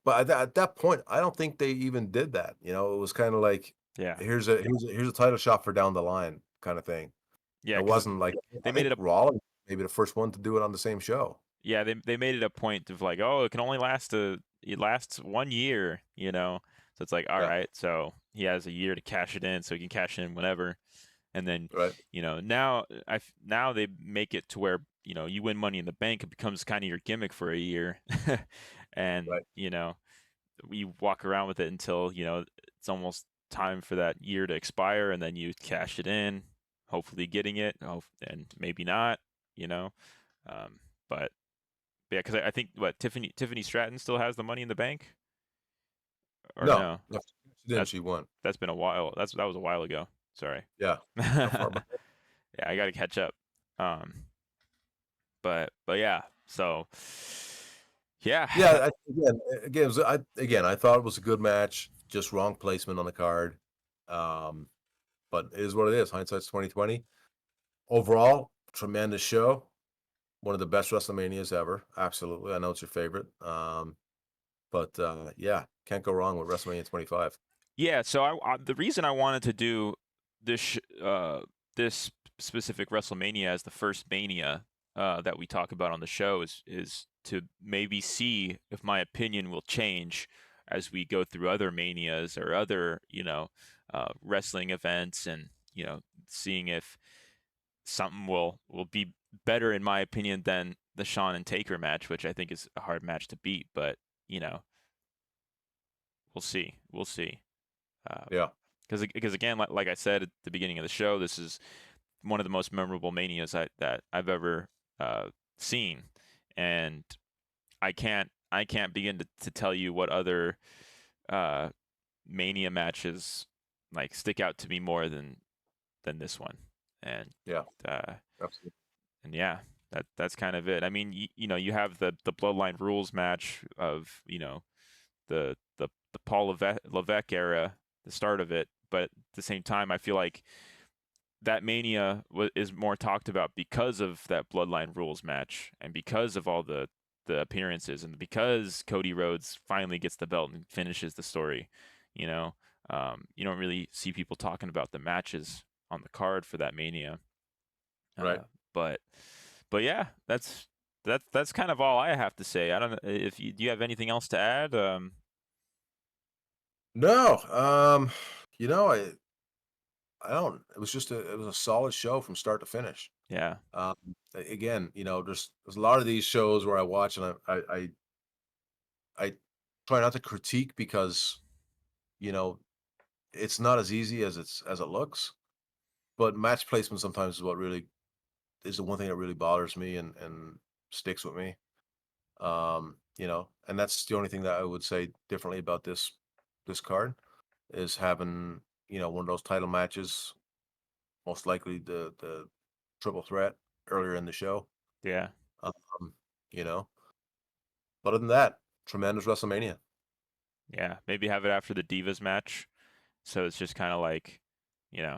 But at that point, I don't think they even did that. It was kind of like yeah, here's a title shot for down the line kind of thing. yeah. It Because wasn't like they I made think it a Rollins maybe the first one to do it on the same show. yeah they made it a point of like, oh, it can only last it lasts 1 year. So it's like, all Yeah, right, so he has a year to cash it in, so he can cash it in whenever. And then right, now they make it to where you win Money in the Bank, it becomes kind of your gimmick for a year, and right. we walk around with it until it's almost time for that year to expire, and then you cash it in, hopefully getting it, and maybe not, you know. Um, but yeah, because I think what Tiffany Stratton still has the Money in the Bank, or No, no? no, she didn't. That's She won. that's been a while. That was a while ago. Sorry. Yeah, how far back? Yeah, I got to catch up. Um, but yeah, so yeah, Yeah, I thought it was a good match, just wrong placement on the card. Um, but it is what it is. Hindsight's 2020. Overall, tremendous show. One of the best WrestleManias ever. Absolutely. I know it's your favorite. But yeah, can't go wrong with WrestleMania 25. yeah. So the reason I wanted to do this this specific WrestleMania as the first Mania that we talk about on the show is to maybe see if my opinion will change as we go through other manias or other wrestling events, and seeing if something will be better in my opinion than the Shawn and Taker match, which I think is a hard match to beat. But you know, we'll see. We'll see. Yeah, Because again, like I said at the beginning of the show, this is one of the most memorable manias that I've ever seen, and I can't begin to tell you what other uh, mania matches like stick out to me more than this one, and yeah, uh, absolutely. and yeah, that's kind of it. I mean, you have the Bloodline Rules match of the Paul Levesque era, the start of it, but at the same time, I feel like that Mania is more talked about because of that Bloodline Rules match, and because of all the appearances, and because Cody Rhodes finally gets the belt and finishes the story. You know, you don't really see people talking about the matches on the card for that Mania. Right. Uh, but but yeah, that's kind of all I have to say. I don't know if do you have anything else to add. No, you know, I don't. It was a solid show from start to finish. Yeah, Um, Again, there's a lot of these shows where I watch and I try not to critique because you know it's not as easy as it looks. But match placement sometimes is what really is the one thing that really bothers me and sticks with me. And that's the only thing that I would say differently about this card is having one of those title matches, most likely the triple threat earlier in the show. yeah, Um, you know, but other than that, tremendous WrestleMania. yeah. Maybe have it after the Divas match. So it's just kind of like,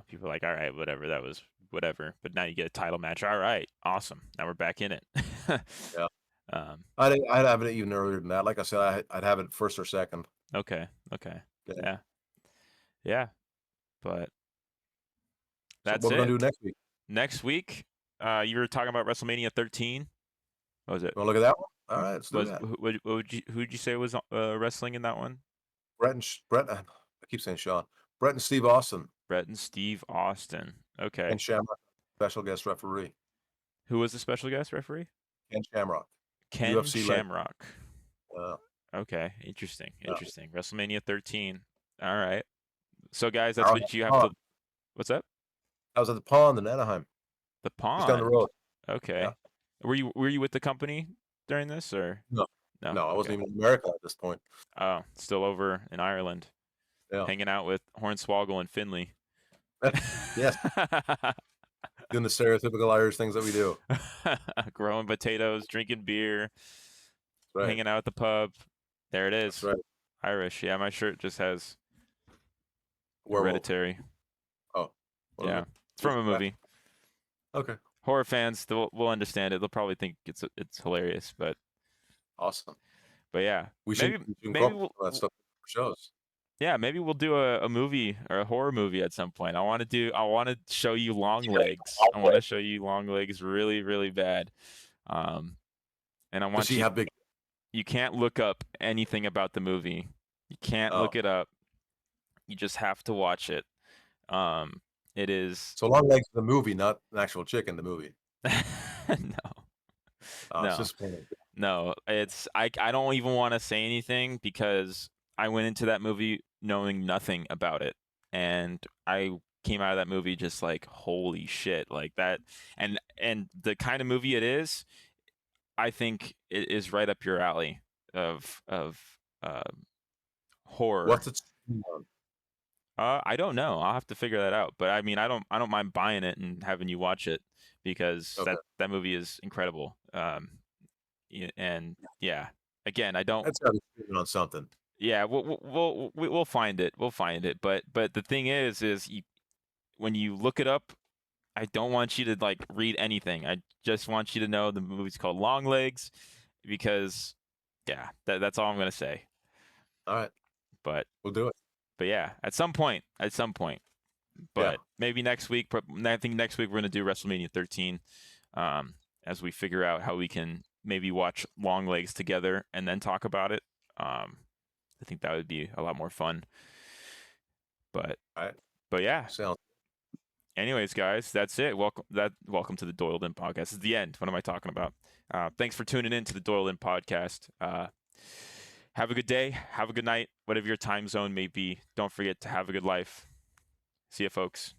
people are like, all right, whatever, that was whatever. But now you get a title match. All right, awesome. Now we're back in it. Yeah, um, I'd have it even earlier than that. Like I said, I'd have it first or second. okay, okay, Yeah. yeah, yeah. But So that's what we're gonna it. do next week? Next week, you were talking about WrestleMania 13. What was it? Want to look at that one? All Who right, let's do was that. who'd you say was wrestling in that one? Brett. I keep saying Sean. Brett and Steve Austin. Brett and Steve Austin. Ken Okay. Shamrock, special guest referee. Who was the special guest referee? Ken Shamrock, Ken UFC legend. Shamrock. Uh, Okay, interesting, yeah. interesting. WrestleMania 13. All right. So guys, that's Arrowhead what you have Pond. to. What's up? I was at the pond in Anaheim, The just down the pond. road. Yeah. Okay. Were you with the company during this, or No, no? no, I Okay. wasn't even in America at this point. Oh, still over in Ireland, Yeah. hanging out with Hornswoggle and Finley. Yes, doing the stereotypical Irish things that we do. Growing potatoes, drinking beer, That's right. hanging out at the pub. There it That's is. right. Irish. Yeah, my shirt just has Werewolf. Hereditary. Oh, what is Yeah, it? it's from a Back. movie. Okay, Horror fans will understand it. They'll probably think it's hilarious, awesome. but yeah, We should maybe incorporate some of that stuff for shows. yeah, maybe we'll do a movie or a horror movie at some point. I want to show you Long Legs. I want to show you Long Legs really, really bad. Um, and I Does want she you, have big? you can't look up anything about the movie. You can't Oh, look it up. You just have to watch it. Um, it is, so Long Legs the movie, not an actual chick in the movie. no, It's no, disappointing. no. I don't even want to say anything because I went into that movie knowing nothing about it. And I came out of that movie just like, holy shit, like that. And the kind of movie it is, I think it is right up your alley of uh, horror. What's it streaming on? I don't know. I'll have to figure that out. But I mean, I don't mind buying it and having you watch it because Okay, that movie is incredible. And yeah, again, I don't. that's got to be streaming on something. Yeah, we'll find it. We'll find it. But the thing is when you look it up, I don't want you to like read anything. I just want you to know the movie's called Long Legs because yeah, that's all I'm gonna say. All right, But we'll do it. yeah, at some point. Yeah. But maybe next week. I think next week we're gonna do WrestleMania 13, as we figure out how we can maybe watch Long Legs together and then talk about it. I think that would be a lot more fun. But All right. yeah. Sounds. Anyways, guys, that's it. Welcome to the Doyledin podcast. It's the end. What am I talking about? Thanks for tuning in to the Doyledin podcast. Have a good day. Have a good night. Whatever your time zone may be. Don't forget to have a good life. See you, folks.